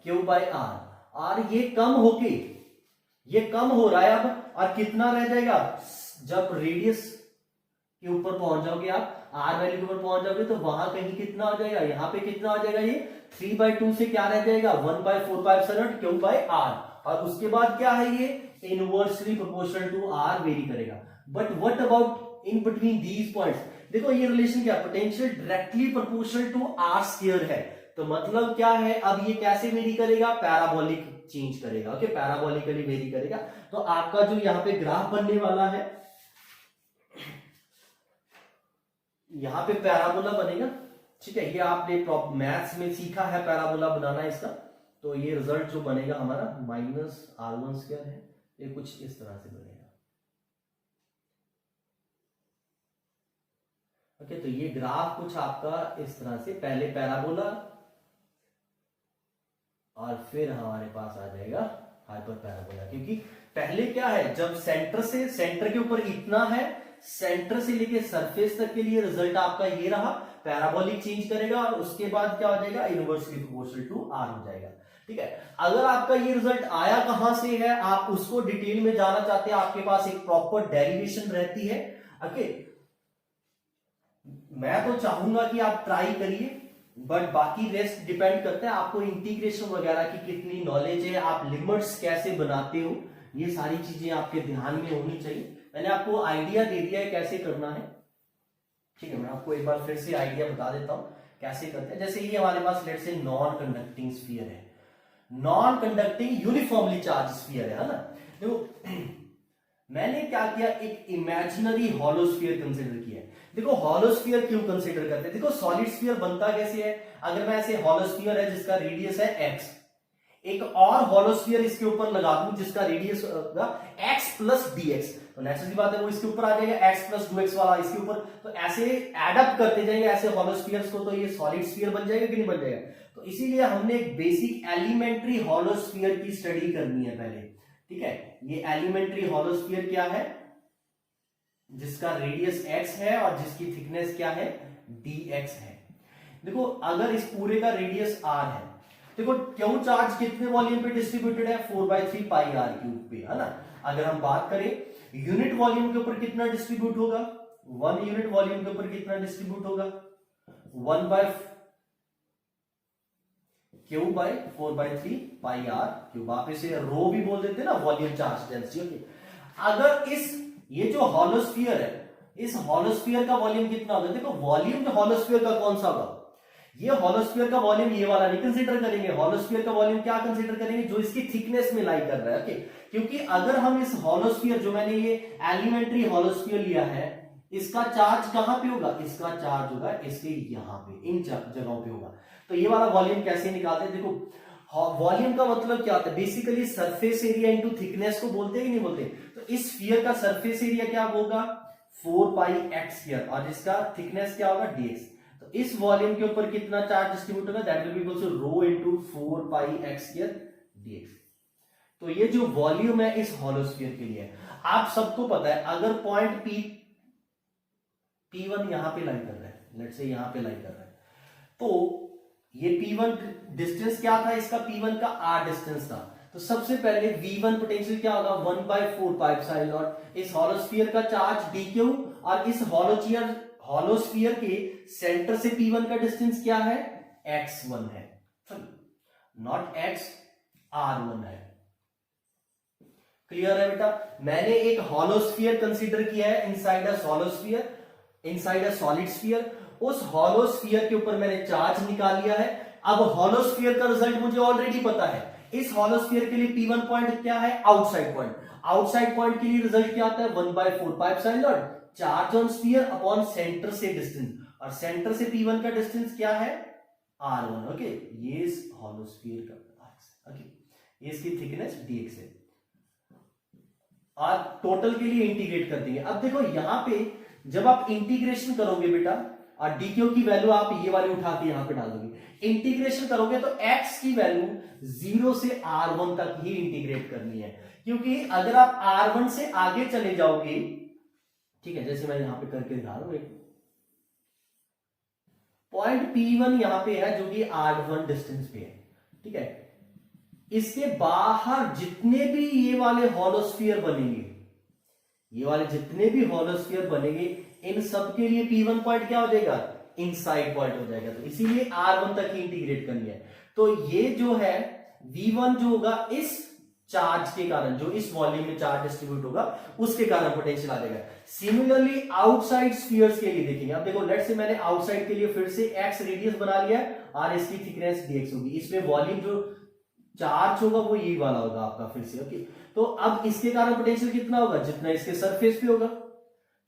Q/R, और ये कम हो रहा है अब, और कितना रह जाएगा, जब रेडियस के ऊपर पहुंच जाओगे आप, R वैल्यू के ऊपर पहुंच जाओगे, तो वहां कहीं कितना हो जाएगा, यहां पे कितना हो जाएगा, ये 3/2 से क्या रह जाएगा, 1/4π0 Q/R, और उसके बाद क्या है, ये inversely proportional to R vary करेगा। But what about in between these points, देखो ये रिलेशन क्या, potential directly proportional to R² है, तो मतलब क्या है, अब ये कैसे वेरी करेगा, पैराबोलिक चेंज करेगा, ओके, पैराबोलिकली वेरी करेगा। तो आपका जो यहाँ पे ग्राफ बनने वाला है, यहां पे पैराबोला बनेगा, ठीक है। ये आपने मैथ्स में सीखा है पैराबोला बनाना इसका। तो ये रिजल्ट जो बनेगा हमारा -R1² है, ये कुछ इस तरह से बनेगा, ओके। तो ये ग्राफ कुछ आपका इस तरह से, पहले पैराबोला और फिर हमारे पास आ जाएगा हाइपर पैराबोला, क्योंकि पहले क्या है, जब सेंटर के ऊपर इतना है, सेंटर से लेके सरफेस तक के लिए रिजल्ट आपका ये रहा, पैराबोलिक चेंज करेगा, और उसके बाद क्या हो जाएगा, इनवर्सली प्रोपोर्शनल टू R हो जाएगा, ठीक है। अगर आपका ये रिजल्ट आया कहां से है, आप उसको डिटेल में जानना चाहते हैं, आपके पास एक प्रॉपर डेरिवेशन रहती है, ओके। मैं तो चाहूंगा कि आप ट्राई करिए, बट बाकी रेस्ट डिपेंड करता है आपको इंटीग्रेशन वगैरह की कितनी नॉलेज है, आप लिमिट्स कैसे बनाते हो, ये सारी चीजें आपके ध्यान में होनी चाहिए। मैंने आपको आइडिया दे दिया है कैसे करना है, ठीक है। मैं आपको एक बार फिर से आइडिया बता देता हूं कैसे करते हैं। जैसे ये हमारे पास let's say non conducting sphere है, non conducting uniformly charge sphere है ना। देखो मैंने क्या किया, एक इमेजिनरी हॉलो स्फीयर कंसिडर किया है। देखो हॉलो स्फीयर क्यों कंसिडर करते हैं, देखो सॉलिड स्फीयर बनता कैसे है, अगर मैं ऐसे हॉलो स्फीयर है जिसका रेडियस है x, एक और हॉलो स्फीयर इसके ऊपर लगा दूं जिसका रेडियस होगा x + dx, तो नेचुरल सी बात है वो इसके ऊपर आ जाएगा, x + 2x वाला इसके ऊपर, तो ऐसे एडअप करते जाएंगे ऐसे हॉलो स्फीयर्स को, तो ये सॉलिड स्फीयर बन जाएगा कि नहीं बन जाएगा। तो इसीलिए हमने एक बेसिक एलिमेंट्री हॉलो स्फीयर की स्टडी करनी है पहले, ठीक है। ये एलिमेंट्री हॉलो स्फीयर क्या है, जिसका रेडियस x है और जिसकी थिकनेस क्या है, dx है। देखो अगर इस पूरे का रेडियस r है, देखो क्यों चार्ज कितने वॉल्यूम पे डिस्ट्रीब्यूटेड है, 4/3πr³ पे, है ना। अगर हम बात करें यूनिट वॉल्यूम के ऊपर कितना डिस्ट्रीब्यूट होगा, 1 यूनिट वॉल्यूम के ऊपर कितना डिस्ट्रीब्यूट होगा, 1/4/3 पाई आर क्यूब, आप इसे रो भी बोल देते हैं ना, वॉल्यूम चार्ज डेंसिटी। ओके, अगर ये जो हॉलोस्फीयर है, इस हॉलोस्फीयर का वॉल्यूम कितना होगा? देखो वॉल्यूम जो हॉलोस्फीयर का कौन सा होगा, ये हॉलोस्फीयर का वॉल्यूम ये वाला नहीं कंसीडर करेंगे। हॉलोस्फीयर का वॉल्यूम क्या कंसीडर करेंगे? जो इसकी थिकनेस में लाई कर रहा है। ओके, क्योंकि अगर हम इस हॉलोस्फीयर, जो मैंने ये एलिमेंट्री हॉलोस्फीयर लिया है, इसका चार्ज कहां पे होगा? इसका चार्ज होगा इसके यहां पे, इन जगहों पे होगा। तो ये वाला वॉल्यूम कैसे निकालते हैं? देखो वॉल्यूम का मतलब क्या होता है? Basically surface area into thickness को बोलते हैं कि नहीं बोलते? तो इस स्फीयर का सरफेस एरिया क्या होगा? 4πx², और इसका थिकनेस क्या होगा? dx। तो इस वॉल्यूम के ऊपर कितना चार्ज डिस्ट्रीब्यूट होगा? That will be equal to rho into 4πx² dx। तो ये जो वॉल्यूम है इस हॉलोस्फीयर के लिए है। आप सबको पता है, अगर पॉइंट P1 यहां पे लाई कर रहा है, लेट्स से यहां पे लाई कर रहा है, तो ये P1 डिस्टेंस क्या था? इसका P1 का r डिस्टेंस था। तो सबसे पहले V1 पोटेंशियल क्या होगा? 1/4πε0। इस हॉलोस्फीयर का चार्ज dq, और इस हॉलोस्फीयर के सेंटर से P1 का डिस्टेंस क्या है? x1 है, नॉट x, r1 है। क्लियर है बेटा? मैंने एक हॉलोस्फीयर कंसीडर किया है inside a hollow sphere, inside a solid sphere. उस हॉलोस्फीयर के ऊपर मैंने चार्ज निकाल लिया है। अब हॉलोस्फीयर का रिजल्ट मुझे ऑलरेडी पता है। इस हॉलोस्फीयर के लिए P1 पॉइंट क्या है? Outside point. आउटसाइड पॉइंट के लिए रिजल्ट क्या आता है? 1/4πε0 charge on sphere upon centre से डिस्टेंस, और सेंटर से P1 का डिस्टेंस क्या है? r1। ओके, ये इस हॉलोस्फीयर का, ओके, ये इसकी थिकनेस dx है। और टोटल के लिए इंटीग्रेट कर देंगे। अब देखो यहां पे जब आप इंटीग्रेशन करोगे बेटा, और dq की वैल्यू आप ये वाली उठा के यहां पे डाल दोगे, इंटीग्रेशन करोगे तो x की वैल्यू 0 से r1 तक ही इंटीग्रेट करनी है। क्योंकि अगर आप r1 से आगे चले जाओगे, ठीक है, जैसे मैं यहां पे करके दिखा रहा हूं, पॉइंट P1 यहां पे है जो कि r1 डिस्टेंस पे है, ठीक है। इसके बाहर जितने भी ये वाले हॉलोस्फीयर बनेंगे, ये वाले जितने भी हॉलोस्फीयर बनेंगे, इन सब के लिए P1 पॉइंट क्या हो जाएगा? इनसाइड पॉइंट हो जाएगा। तो इसीलिए R1 तक ही इंटीग्रेट करनी है। तो ये जो है V1 जो होगा इस चार्ज के कारण, जो इस वॉल्यूम में चार्ज डिस्ट्रीब्यूट होगा उसके कारण पोटेंशियल आ जाएगा। सिमिलरली आउटसाइड स्फीयर्स के लिए देखेंगे। अब देखो लेट्स से मैंने आउटसाइड के लिए फिर से x रेडियस बना लिया है और इसकी थिकनेस dx होगी। इसमें वॉल्यूम जो चार्ज होगा वो यही वाला होगा आपका फिर से। ओके, तो अब इसके कारण पोटेंशियल कितना होगा? जितना इसके सरफेस पे होगा,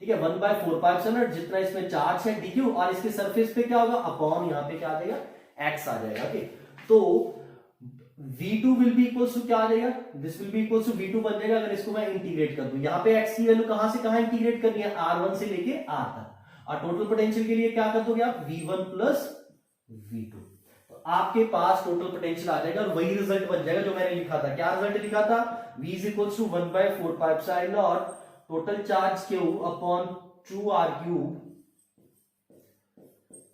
ठीक है, 1/4πε0 जितना इसमें चार्ज है dq, और इसके सरफेस पे क्या होगा? अपॉन यहां पे क्या आ जाएगा? x आ जाएगा। ओके, तो v2 will be equals to क्या आ जाएगा? This will be equals to v2 बन जाएगा अगर इसको मैं इंटीग्रेट कर दूं। यहां पे x की वैल्यू कहां से कहां इंटीग्रेट करनी है? r1 से लेके r तक। और टोटल पोटेंशियल के लिए क्या कर दोगे आप? v1 plus v2। तो आपके पास टोटल पोटेंशियल आ जाएगा और वही रिजल्ट बन जाएगा जो मैंने लिखा था। क्या रिजल्ट लिखा था? v is equals to 1/4πε0 total charge q upon 2r³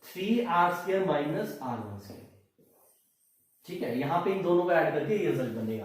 3r² minus r1²। ठीक है, यहां पे इन दोनों को ऐड करके ये रिजल्ट बनेगा।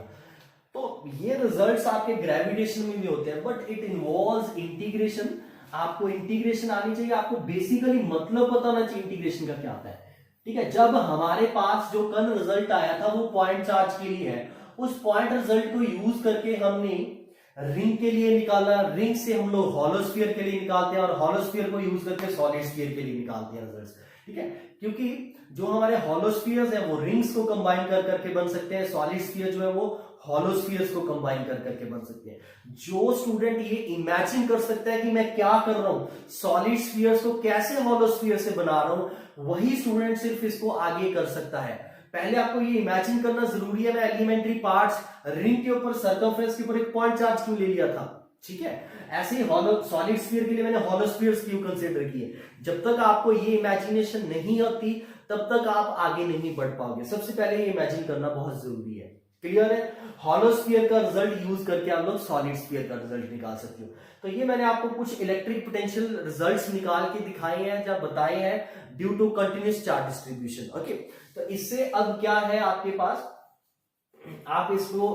तो ये रिजल्ट्स आपके ग्रेविटेशन में भी होते हैं, बट इट इन्वॉल्व्स इंटीग्रेशन। आपको इंटीग्रेशन आनी चाहिए, आपको बेसिकली मतलब पता होना चाहिए इंटीग्रेशन का क्या होता है। ठीक है, जब हमारे पास जो कल रिजल्ट आया था वो पॉइंट चार्ज के लिए है, उस पॉइंट रिजल्ट को यूज करके हमने रिंग के लिए निकाला, रिंग से हम लोग हॉलोस्फीयर के लिए निकालते हैं और हॉलोस्फीयर को यूज करके सॉलिड स्फीयर के लिए निकालते हैं रिजल्ट्स। ठीक है, क्योंकि जो हमारे हॉलोस्फीयर्स हैं वो रिंग्स को कंबाइन कर करके बन सकते हैं, सॉलिड स्फीयर जो है वो हॉलोस्फीयर्स को कंबाइन कर करके बन सकते हैं। जो स्टूडेंट ये इमेजिन कर सकता है कि मैं क्या कर रहा हूं, सॉलिड स्फीयर्स को कैसे हॉलोस्फीयर से बना रहा हूं, वही स्टूडेंट सिर्फ इसको आगे कर सकता है। पहले आपको ये इमेजिन करना जरूरी है, मैं एलिमेंट्री पार्ट्स रिंग के ऊपर सर्कमफ्रेंस के ऊपर एक पॉइंट चार्ज क्यों ले लिया था। ठीक है, ऐसे ही सॉलिड स्फीयर के लिए मैंने हॉलोस्फीयर्स क्यों कंसीडर किए। जब तक आपको ये इमेजिनेशन नहीं होती तब तक आप आगे नहीं बढ़ पाओगे। सबसे पहले ये इमेजिन करना बहुत जरूरी है। क्लियर है? हॉलोस्फीयर का रिजल्ट यूज करके आप लोग सॉलिड स्फीयर का रिजल्ट निकाल सकते हो। तो ये मैंने आपको कुछ इलेक्ट्रिक पोटेंशियल रिजल्ट्स निकाल के दिखाए हैं या बताए हैं due to continuous charge distribution. Okay, तो इससे अब क्या है आपके पास, आप इसको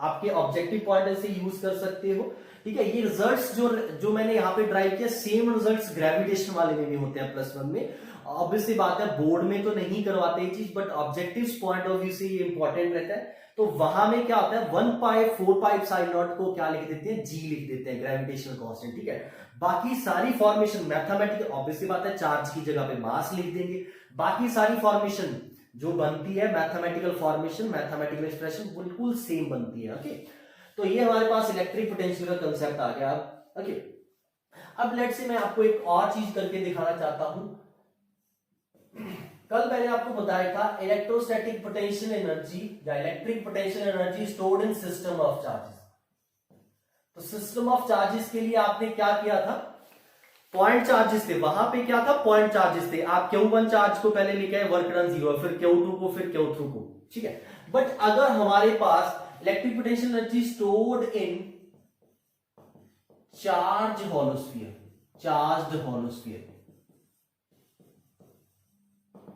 आपके ऑब्जेक्टिव पॉइंट से यूज कर सकते हो। ठीक है, ये रिजल्ट्स जो मैंने यहाँ पे ड्राइव किया, सेम रिजल्ट्स ग्रेविटेशन वाले में भी होते हैं +1 में, ऑब्वियसली बात है बोर्ड में तो नहीं करवाते ये चीज, but objectives point of view से ये इंपॉर्टेंट रहता है। तो वहां में क्या होता है 1/4π को क्या लिख देते हैं, जी लिख देते हैं, ग्रेविटेशनल कांस्टेंट, ठीक है। बाकी सारी फॉर्मेशन मैथमेटिकल, ऑब्वियसली बात है चार्ज की जगह पे मास लिख देंगे। बाकी सारी फॉर्मेशन जो बनती है मैथमेटिकल फॉर्मेशन, मैथमेटिकल एक्सप्रेशन बिल्कुल सेम बनती है। ओके, तो ये हमारे पास इलेक्ट्रिक पोटेंशियल का कंसेप्ट आ गया। ओके, अब लेट्स से मैं आपको एक और चीज करके दिखाना चाहता हूं। कल मैंने आपको बताया था इलेक्ट्रोस्टैटिक पोटेंशियल एनर्जी या electric potential energy stored in system of charges. तो सिस्टम ऑफ चार्जेस के लिए आपने क्या किया था, पॉइंट चार्जेस थे, वहां पे क्या था पॉइंट चार्जेस थे। आप Q1 चार्ज को पहले लेके आए, वर्क डन 0, फिर Q2 को, फिर Q3 को, ठीक है। बट अगर हमारे पास electric potential energy stored in charge hollow sphere, charged hollow sphere,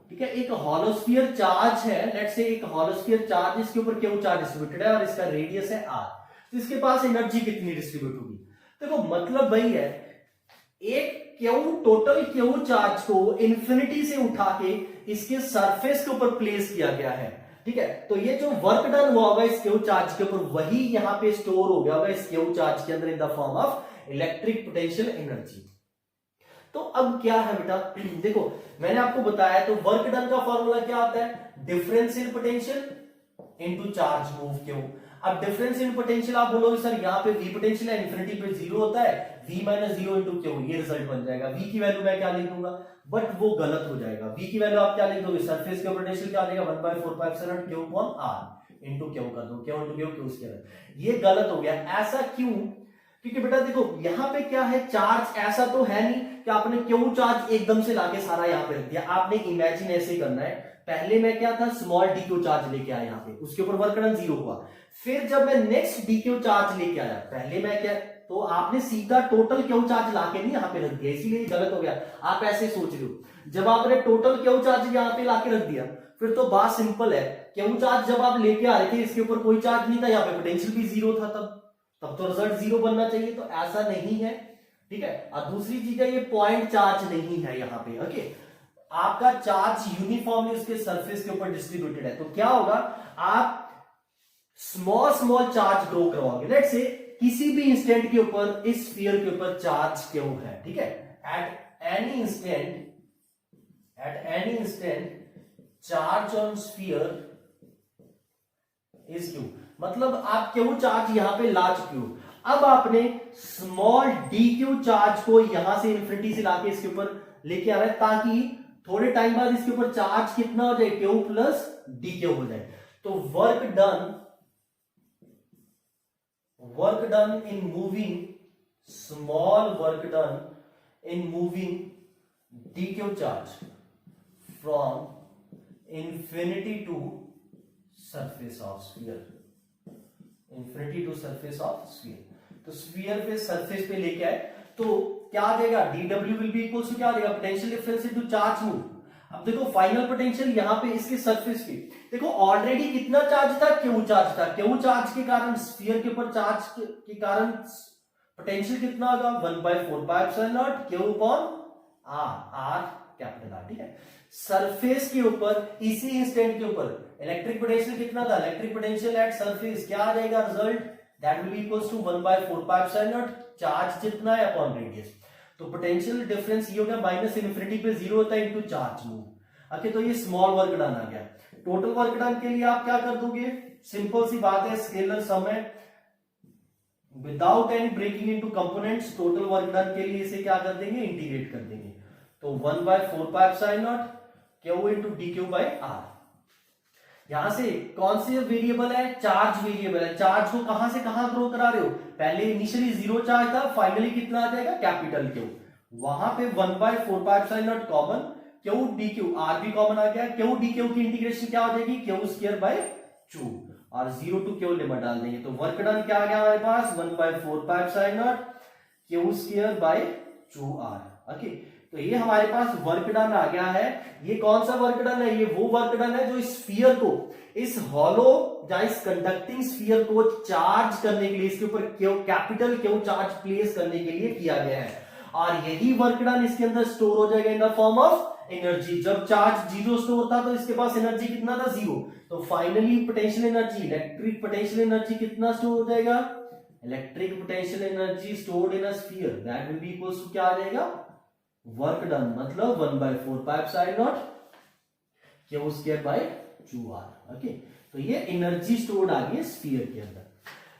ठीक है, एक हॉलोस्फीयर चार्ज है, लेट्स से एक हॉलोस्फीयर चार्ज, इसके ऊपर Q चार्ज डिस्ट्रीब्यूटेड है और इसका रेडियस है R, तो इसके पास एनर्जी कितनी डिस्ट्रीब्यूट होगी। देखो मतलब वही है, एक टोटल Q चार्ज को इंफिनिटी से उठा के इसके सरफेस के ऊपर प्लेस किया गया है, ठीक है। तो ये जो वर्क डन हुआ होगा इस Q चार्ज के ऊपर, वही यहां पे स्टोर हो गया होगा इस Q चार्ज के अंदर इन the form of electric potential energy. तो अब क्या है बेटा, देखो मैंने आपको बताया, तो वर्क डन का फॉर्मूला क्या होता है, difference in potential into charge move Q। अब डिफरेंस इन पोटेंशियल आप बोलोगे सर यहाँ पे V पोटेंशियल है, इंफिनिटी पे 0 होता है, V माइनस 0 इंटू Q, ये रिजल्ट बन जाएगा। V की वैल्यू मैं क्या लिख दूंगा, बट वो गलत हो जाएगा। V की वैल्यू आप क्या लिख दोगे, सरफेस का पोटेंशियल क्या आ जाएगा 1/4π Q upon R into Q कर दो, Q इंटू Q स्क्वायर, ये गलत हो गया। ऐसा क्यों, क्योंकि बेटा देखो यहाँ पे क्या है, चार्ज ऐसा तो है नहीं कि आपने Q चार्ज एकदम से लाके सारा यहाँ पे रख दिया। आपने इमेजिन ऐसे ही करना है, पहले मैं क्या था स्मॉल dq चार्ज लेके आया यहाँ पे, उसके ऊपर वर्क डन 0 हुआ। फिर जब मैं नेक्स्ट dq चार्ज लेके आया, पहले मैं क्या, तो आपने सीधा टोटल Q चार्ज लाके नहीं यहाँ पे रख दिया, इसीलिए गलत हो गया। आप ऐसे सोच रहे हो, जब आपने टोटल Q चार्ज यहाँ पे लाके रख दिया, फिर तो बात सिंपल है, Q चार्ज जब आप लेके आ रहे थे इसके ऊपर कोई चार्ज नहीं था, यहाँ पे पोटेंशियल भी 0 था, तब तो रिजल्ट 0 बनना चाहिए, तो ऐसा नहीं है, ठीक है। और दूसरी चीज है ये पॉइंट चार्ज नहीं है यहाँ पे। ओके, आपका चार्ज यूनिफॉर्मली उसके सरफेस के ऊपर डिस्ट्रीब्यूटेड है। तो क्या होगा, आप स्मॉल स्मॉल चार्ज ग्रो करवाओगे। लेट्स से किसी भी इंस्टेंट के ऊपर इस स्फीयर के ऊपर चार्ज क्यों है, ठीक है, at any instant charge on sphere is Q, मतलब आप Q चार्ज यहां पे ला चुके हो। अब आपने स्मॉल dq चार्ज को यहां से इंफिनिटी से लाके इसके ऊपर लेके आ रहा है, ताकि थोड़े टाइम बाद इसके ऊपर चार्ज कितना हो जाए, Q प्लस dq हो जाए। तो work done in moving, small work done in moving dq charge from infinity to surface of sphere, infinity to surface of sphere. तो स्फीयर पे सरफेस पे लेके आए तो क्या आ जाएगा, dw will be equals to क्या आ जाएगा, potential difference into charge move. अब देखो फाइनल पोटेंशियल यहां पे इसके सरफेस पे, देखो ऑलरेडी कितना चार्ज था, Q चार्ज था। Q चार्ज के कारण स्फीयर के ऊपर चार्ज के कारण पोटेंशियल कितना होगा 1/4πε0 Q upon R capital R, ठीक है। सरफेस के ऊपर इसी इंस्टेंट के ऊपर इलेक्ट्रिक पोटेंशियल कितना था, इलेक्ट्रिक पोटेंशियल एट सरफेस क्या आ जाएगा result, that will be equals to 1/4πε0 charge जितना है अपॉन रेडियस। तो पोटेंशियल डिफरेंस ये हो गया, माइनस इनफिनिटी पे 0 होता है इनटू चार्ज मूव। ओके, तो ये स्मॉल वर्क डन आ गया। टोटल वर्क डन के लिए आप क्या कर दोगे, सिंपल सी बात है, स्केलर सम है, without any breaking into components. Total work done के लिए इसे क्या कर देंगे, इंटीग्रेट कर देंगे। तो 1/4πε0 Q into dq by R। यहां से कौन सी वेरिएबल है, चार्ज वेरिएबल है। चार्ज को कहां से कहां ग्रो करा रहे हो, पहले इनिशियली 0 चार्ज था, फाइनली कितना आ जाएगा कैपिटल Q। वहां पे 1/4πε0 कॉमन, Q dq, R भी कॉमन आ गया। Q dq की इंटीग्रेशन क्या हो जाएगी, Q स्क्वायर बाय 2 और 0 टू Q लिमिट डाल देंगे। तो वर्क डन क्या आ गया हमारे पास 1/4πε0 Q square by 2R। Okay, तो ये हमारे पास वर्क डन आ गया है। ये कौन सा वर्क डन है, ये वो वर्क डन है जो इस स्फीयर को, इस हॉलो या इस कंडक्टिंग स्फीयर को चार्ज करने के लिए, इसके ऊपर कैपिटल Q चार्ज प्लेस करने के लिए किया गया है। और यही वर्क डन इसके अंदर स्टोर हो जाएगा in the form of energy, जब चार्ज जीरो स्टोर था तो इसके पास एनर्जी कितना था, जीरो। तो finally potential energy, electric potential energy कितना स्टोर हो जाएगा, electric potential energy stored in a sphere that will be equals to क्या आ जाएगा, वर्क डन, मतलब 1/4 pi epsilon naught q square by 2r। Okay, तो ये एनर्जी स्टोर्ड आ गई स्फीयर के अंदर।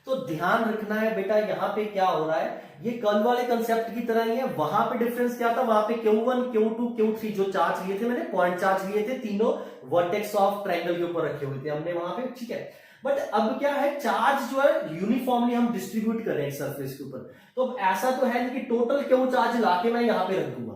तो ध्यान रखना है बेटा, यहाँ पे क्या हो रहा है, ये कल वाले कंसेप्ट की तरह ही है। वहां पे डिफरेंस क्या था, वहां पे Q1 Q2 Q3 जो चार्ज लिए थे, मैंने पॉइंट चार्ज लिए थे, तीनों वर्टेक्स ऑफ ट्रायंगल के ऊपर रखे हुए थे हमने वहां पे, ठीक है। बट अब क्या है, चार्ज जो है यूनिफॉर्मली हम डिस्ट्रीब्यूट कर रहे हैं सरफेस के ऊपर। तो अब ऐसा तो है नहीं कि टोटल क्यू चार्ज लाके मैं यहाँ पे रख दूंगा,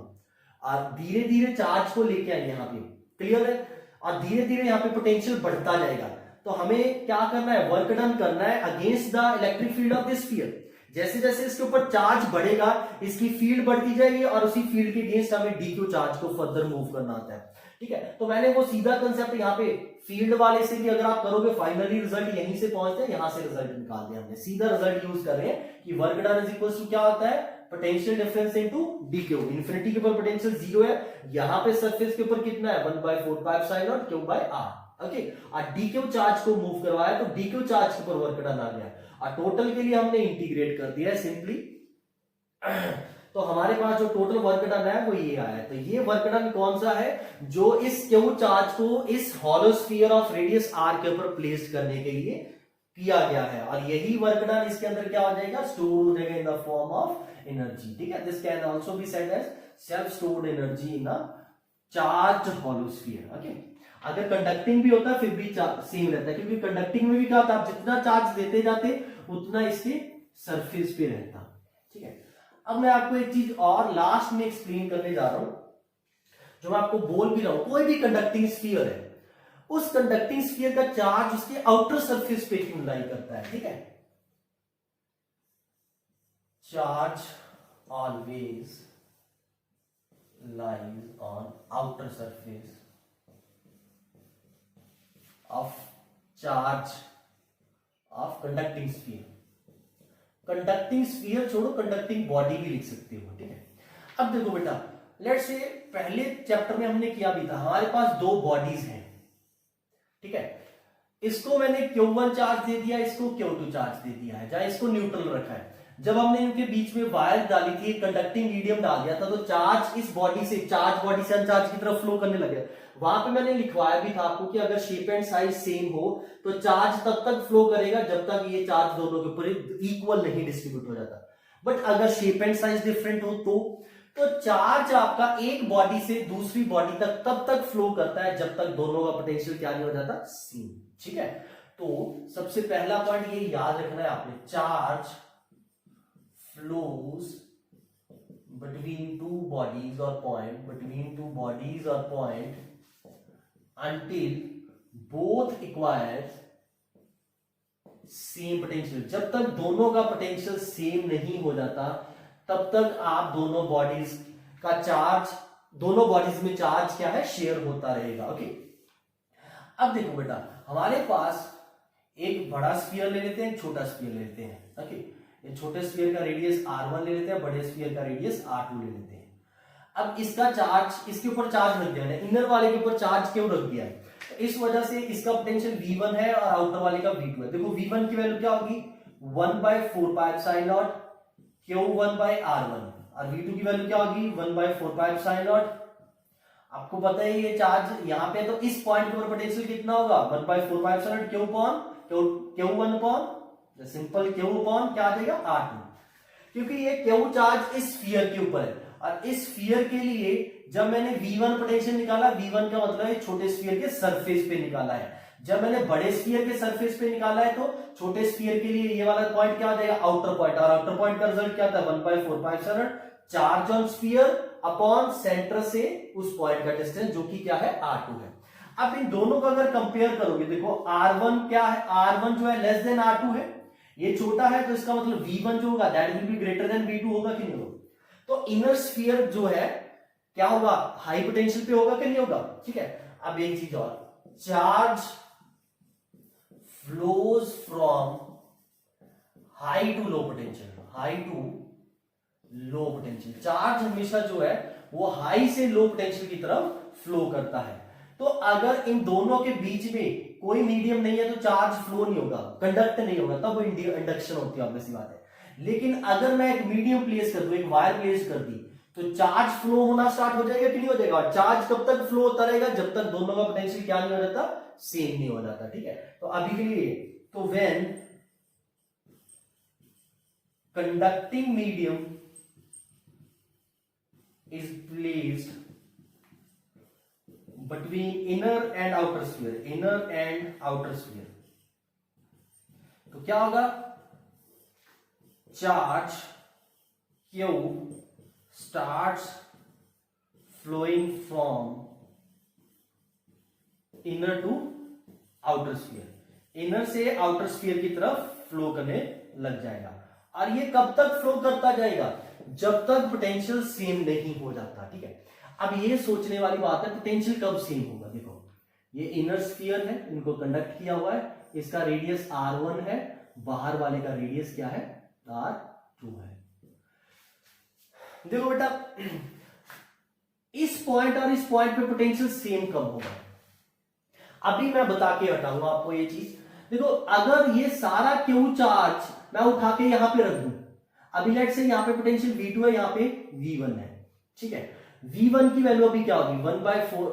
और धीरे धीरे चार्ज को लेके आए यहाँ पे, क्लियर है, और धीरे धीरे यहाँ पे पोटेंशियल बढ़ता जाएगा। तो हमें क्या करना है, वर्क डन करना है against the electric field of this sphere. जैसे जैसे इसके ऊपर चार्ज बढ़ेगा, इसकी फील्ड बढ़ती जाएगी, और उसी फील्ड के अगेंस्ट हमें डीक्यू चार्ज को फर्दर मूव करना आता है, ठीक है। तो मैंने वो सीधा कंसेप्ट यहाँ पे फील्ड वाले से भी अगर आप करोगे, फाइनली रिजल्ट यहीं से पहुंचते हैं, यहां से रिजल्ट निकाल दिया हमने, सीधा रिजल्ट यूज कर रहे हैं कि work done is equal to क्या होता है, potential difference into dq. Infinity के ऊपर पोटेंशियल जीरो है, यहां पे सरफेस के ऊपर कितना है, 1/4 pi epsilon naught q by r. Okay, और डीक्यू चार्ज को मूव करवाया तो डीक्यू चार्ज के ऊपर वर्क डन आ गया, और टोटल के लिए हमने इंटीग्रेट कर दिया है सिंपली। तो हमारे पास जो टोटल वर्क डन है वो ये आया है। तो ये वर्क डन कौन सा है, जो इस क्यू चार्ज को इस hollow sphere of radius r के ऊपर प्लेस करने के लिए किया गया है, और यही वर्क डन इसके अंदर क्या हो जाएगा, स्टोर हो जाएगा in the form of energy, ठीक है। This can also be said as self stored energy in a charge hollow sphere. Okay, अगर कंडक्टिंग भी होता है फिर भी सेम रहता है, क्योंकि कंडक्टिंग में भी क्या होता है, आप जितना चार्ज देते जाते उतना इसके सरफेस पे रहता, ठीक है। अब मैं आपको एक चीज और लास्ट में एक्सप्लेन करने जा रहा हूं, जो मैं आपको बोल भी रहा हूं, कोई भी कंडक्टिंग स्फीयर है, उस कंडक्टिंग स्फीयर का चार्ज उसके आउटर सरफेस पे लाई करता है, ठीक है। Charge always lies on outer surface of charge of conducting sphere. Conducting sphere छोड़ो, कंडक्टिंग बॉडी भी लिख सकते हो, ठीक है। अब देखो बेटा, लेट्स से पहले चैप्टर में हमने किया भी था, हमारे पास दो बॉडीज हैं, ठीक है। इसको मैंने Q1 चार्ज दे दिया, इसको Q2 चार्ज दे दिया है, जहां इसको न्यूट्रल रखा है। जब हमने इनके बीच में वायर डाली थी, कंडक्टिंग मीडियम डाल दिया था, तो चार्ज इस बॉडी से, चार्ज बॉडी से अनचार्ज की तरफ फ्लो करने लगे। वहां पे मैंने लिखवाया भी था आपको कि अगर शेप एंड साइज सेम हो तो चार्ज तब तक फ्लो करेगा जब तक ये चार्ज दोनों के ऊपर इक्वल नहीं डिस्ट्रीब्यूट हो जाता। बट अगर शेप एंड साइज डिफरेंट हो तो चार्ज आपका एक बॉडी से दूसरी बॉडी तक तब तक फ्लो करता है जब तक दोनों का पोटेंशियल क्या नहीं हो जाता, सेम, ठीक है। तो सबसे पहला पॉइंट ये याद रखना है आपने, charge flows between two bodies or point until both acquires same potential। जब तक दोनों का पोटेंशियल सेम नहीं हो जाता तब तक आप दोनों बॉडीज का चार्ज, दोनों बॉडीज में चार्ज क्या है, शेयर होता रहेगा। ओके, अब देखो बेटा, हमारे पास एक बड़ा स्फीयर ले लेते हैं, एक छोटा स्फीयर ले लेते हैं। ओके, ये छोटे स्फीयर का रेडियस r1 ले लेते हैं, बड़े स्फीयर का रेडियस r2 ले लेते हैं। अब इसका चार्ज, इसके ऊपर चार्ज रख दिया है, इनर वाले के ऊपर चार्ज क्यों रख दिया है, तो इस वजह से इसका पोटेंशियल V1 है और आउटर वाले का V2 है। देखो V1 की वैल्यू क्या होगी, 1/4 pi epsilon not Q1 bye R1, और V2 की वैल्यू क्या होगी, 1/4 पाई एप्सिलॉन नॉट। आपको पता है ये चार्ज यहाँ पे, तो इस पॉइंट पर पोटेंशियल कितना होगा, 1/4 pi epsilon Q1 upon simple Q upon क्या आ जाएगा, R2, क्योंकि ये Q चार्ज इस स्फीयर के ऊपर है, और इस स्फीयर के लिए जब मैंने V1 पोटेंशियल निकाला, V1 का मतलब है छोटे स्फीयर के सरफेस पे निकाला है। जब मैंने बड़े स्फीयर के सरफेस पे निकाला है तो छोटे स्फीयर के लिए ये वाला पॉइंट क्या आ जाएगा, आउटर पॉइंट, और आउटर पॉइंट का रिजल्ट क्या था, 1/4 pi epsilon charge on sphere upon centre से उस पॉइंट का डिस्टेंस, जो कि क्या है, R2 है। अब इन दोनों का अगर कंपेयर करोगे, देखो R1 क्या है, R1 जो है लेस देन R2 है, ये छोटा है, तो इसका मतलब V1 जो होगा that will be greater than V2 होगा कि नहीं होगा। तो इनर स्फीयर जो है क्या होगा, हाई पोटेंशियल पे होगा कि नहीं होगा, ठीक है। अब एक चीज और, charge flows from high to low potential, high to low potential. Charge हमेशा जो है वो हाई से लो पोटेंशियल की तरफ फ्लो करता है। तो अगर इन दोनों के बीच में कोई मीडियम नहीं है तो चार्ज फ्लो नहीं होगा, कंडक्ट नहीं होगा, तब इंडक्शन होती है, ऑब्वियस सी बात है। लेकिन अगर मैं एक मीडियम प्लेस कर दूं, एक वायर प्लेस कर दी, तो चार्ज फ्लो होना स्टार्ट हो जाएगा कि नहीं हो जाएगा? चार्ज कब तक फ्लो होता रहेगा? जब तक दोनों का पोटेंशियल क्या नहीं हो जाता, सेम नहीं हो जाता। ठीक है, तो अभी के लिए तो when conducting medium is placed between inner and outer sphere, तो क्या होगा? Charge Q starts flowing from inner to outer sphere, inner से आउटर स्फीयर की तरफ फ्लो करने लग जाएगा। और ये कब तक फ्लो करता जाएगा? जब तक पोटेंशियल सेम नहीं हो जाता। ठीक है, अब ये सोचने वाली बात है पोटेंशियल कब सेम होगा। देखो ये इनर स्फीयर है, इनको कंडक्ट किया हुआ है, इसका रेडियस r1 है, बाहर वाले का रेडियस क्या है? r2 है। देखो बेटा इस पॉइंट और इस पॉइंट पे पोटेंशियल सेम कब होगा? अभी मैं बता के हटाऊंगा आपको ये चीज। देखो अगर ये सारा क्यू चार्ज मैं उठा के यहां पे रख दूं, अभी लेट से यहां पे पोटेंशियल V2 है, यहां पे V1 है। ठीक है, V1 की वैल्यू अभी क्या होगी? 1/4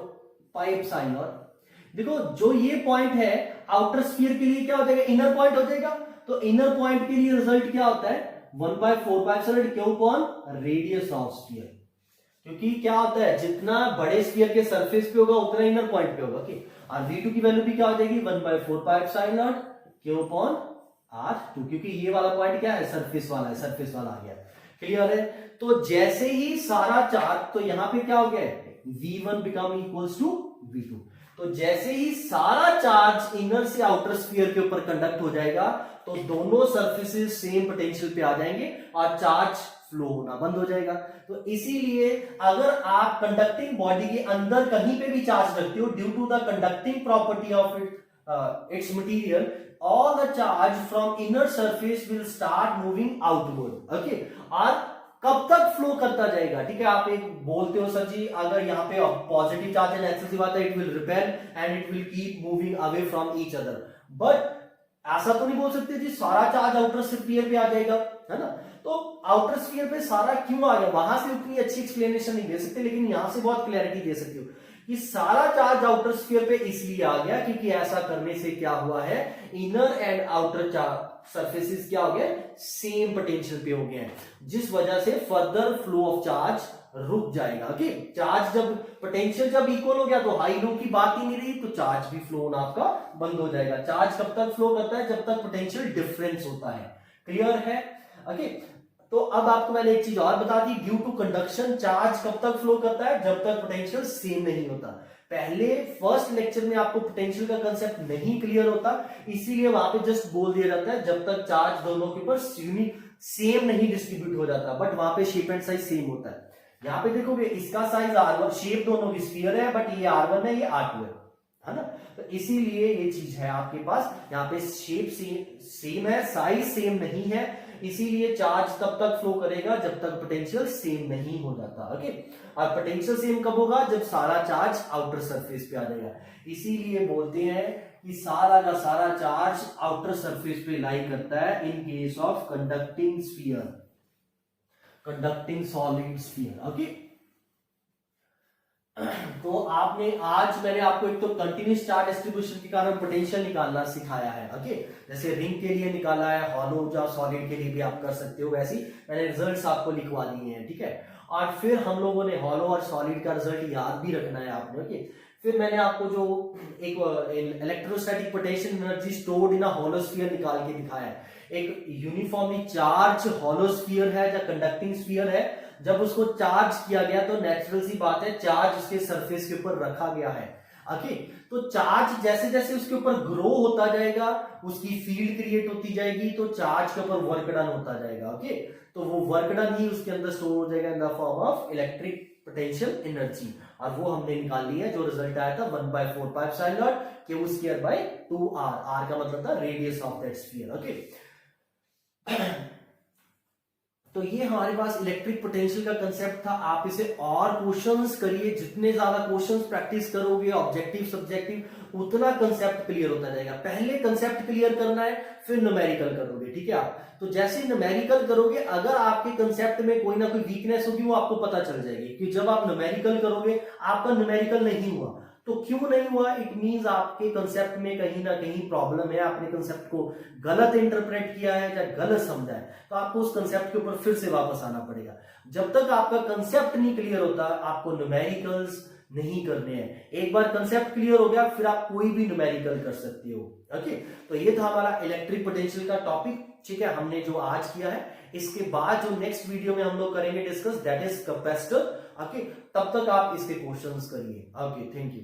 पाई एप्सिलॉन नॉट। देखो जो ये पॉइंट है आउटर स्फीयर के लिए क्या हो जाएगा? इनर पॉइंट हो जाएगा। तो इनर पॉइंट के लिए रिजल्ट क्या होता है? 1/4 pi epsilon Q upon radius of sphere. क्योंकि क्या होता है, जितना बड़े स्फीयर के सरफेस पे होगा उतना इनर पॉइंट पे होगा। ओके, और V2 की वैल्यू भी क्या हो जाएगी? 1/4 pi epsilon naught Q upon R2, क्योंकि ये वाला पॉइंट क्या है? सरफेस वाला है, सरफेस वाला आ गया। क्लियर है? तो जैसे ही सारा चार्ज, तो यहां पे क्या हो गया? V1 become equals to V2। तो जैसे ही सारा चार्ज इनर से आउटर स्फीयर के ऊपर कंडक्ट हो जाएगा, तो दोनों सरफेसेस सेम पोटेंशियल पे आ जाएंगे और चार्ज फ्लो होना बंद हो जाएगा। तो इसीलिए अगर आप कंडक्टिंग बॉडी के अंदर कहीं पे भी चार्ज रखते हो, due to the conducting property of its material, all the charge from inner surface will start moving outward. Okay, और कब तक फ्लो करता जाएगा? ठीक है, आप एक बोलते हो सर जी अगर यहाँ पे पॉजिटिव चार्ज है, नेचुरल सी बात है, it will repel and it will keep moving away from each other. But ऐसा तो नहीं बोल सकते जी सारा चार्ज आउटर स्फीयर पे आ जाएगा, है ना? तो आउटर स्फीयर पे सारा क्यों आ गया? वहां से उतनी अच्छी एक्सप्लेनेशन नहीं दे सकते, लेकिन यहां से बहुत क्लैरिटी दे सकते हो कि सारा चार्ज आउटर स्फीयर पे इसलिए आ गया क्योंकि ऐसा करने से क्या हुआ है? इनर एंड आउटर सरफेसेस क्या हो गए? सेम पोटेंशियल पे हो गए हैं, जिस वजह से फर्दर फ्लो ऑफ चार्ज रुक जाएगा। ओके, चार्ज जब पोटेंशियल जब इक्वल हो गया तो हाई लो की बात ही नहीं रही, तो चार्ज भी फ्लो होना आपका बंद हो जाएगा। चार्ज कब तक फ्लो करता है? जब तक पोटेंशियल डिफरेंस होता है। क्लियर है? ओके, तो अब आपको मैंने एक चीज और बता दी, ड्यू टू कंडक्शन चार्ज कब तक फ्लो करता है? जब तक पोटेंशियल सेम नहीं होता। पहले फर्स्ट लेक्चर में आपको पोटेंशियल का कंसेप्ट नहीं क्लियर होता, इसीलिए वहां पे जस्ट बोल दिया जाता है जब तक चार्ज दोनों के ऊपर सेम नहीं डिस्ट्रीब्यूट हो जाता, बट वहां पे शेप एंड साइज सेम होता है। यहाँ पे देखोगे इसका साइज R1, शेप दोनों की स्फीयर है, बट ये R1 है, ये R2 है ना? तो इसीलिए ये चीज है आपके पास, यहाँ पे शेप सेम है, साइज सेम नहीं है, इसीलिए चार्ज तब तक फ्लो करेगा जब तक पोटेंशियल सेम नहीं हो जाता। ओके, और पोटेंशियल सेम कब होगा? जब सारा चार्ज आउटर सरफेस पे आ जाएगा। इसीलिए बोलते हैं कि सारा का सारा चार्ज आउटर सरफेस पे लाई करता है in case of conducting sphere, conducting solid sphere. Okay, तो मैंने आपको एक तो कंटिन्यूस चार्ज डिस्ट्रीब्यूशन के कारण पोटेंशियल निकालना सिखाया है। ओके, जैसे रिंग के लिए निकाला है, हॉलो या सॉलिड के लिए भी आप कर सकते हो, वैसी मैंने रिजल्ट्स आपको लिखवा दिए हैं। ठीक है, और फिर हम लोगों ने हॉलो और सॉलिड का रिजल्ट याद भी रखना है आपने। ओके, फिर मैंने आपको जो एक electrostatic potential energy stored in a hollow sphere निकाल के दिखाया है। एक यूनिफॉर्मली चार्ज हॉलो स्फीयर है या कंडक्टिंग स्फीयर है, जब उसको चार्ज किया गया तो नेचुरल सी बात है चार्ज उसके सरफेस के ऊपर रखा गया है। ओके, तो चार्ज जैसे जैसे उसके ऊपर ग्रो होता जाएगा, उसकी फील्ड क्रिएट होती जाएगी, तो चार्ज के ऊपर वर्क डन होता जाएगा। ओके, तो वो वर्क डन ही उसके अंदर स्टोर हो जाएगा in the form of electric potential energy, और वो हमने निकाल ली है। जो रिजल्ट आया था 1/4 pi epsilon naught Q square by 2R, R का मतलब था radius of that sphere. Okay, तो ये हमारे पास इलेक्ट्रिक पोटेंशियल का कंसेप्ट था। आप इसे और क्वेश्चंस करिए, जितने ज्यादा क्वेश्चंस प्रैक्टिस करोगे ऑब्जेक्टिव सब्जेक्टिव, उतना कंसेप्ट क्लियर होता जाएगा। पहले कंसेप्ट क्लियर करना है, फिर न्यूमेरिकल करोगे, ठीक है आप। तो जैसे न्यूमेरिकल करोगे, अगर आपके कंसेप्ट में कोई ना कोई वीकनेस होगी वो आपको पता चल जाएगी कि जब आप न्यूमेरिकल करोगे आपका न्यूमेरिकल नहीं हुआ। तो क्यों नहीं हुआ? इट मींस आपके कंसेप्ट में कहीं ना कहीं प्रॉब्लम है, आपने कंसेप्ट को गलत इंटरप्रेट किया है या गलत समझा है। तो आपको उस कंसेप्ट के ऊपर फिर से वापस आना पड़ेगा। जब तक आपका कंसेप्ट नहीं क्लियर होता आपको न्यूमेरिकल्स नहीं करने हैं। एक बार कंसेप्ट क्लियर हो गया फिर आप कोई भी न्यूमेरिकल कर सकते हो। ओके, तो ये था हमारा इलेक्ट्रिक पोटेंशियल का टॉपिक, ठीक है, हमने जो आज किया है। इसके बाद जो नेक्स्ट वीडियो में हम लोग करेंगे discuss, that is capacitor. Okay, तब तक आप इसके क्वेश्चंस करिए। Okay, thank you.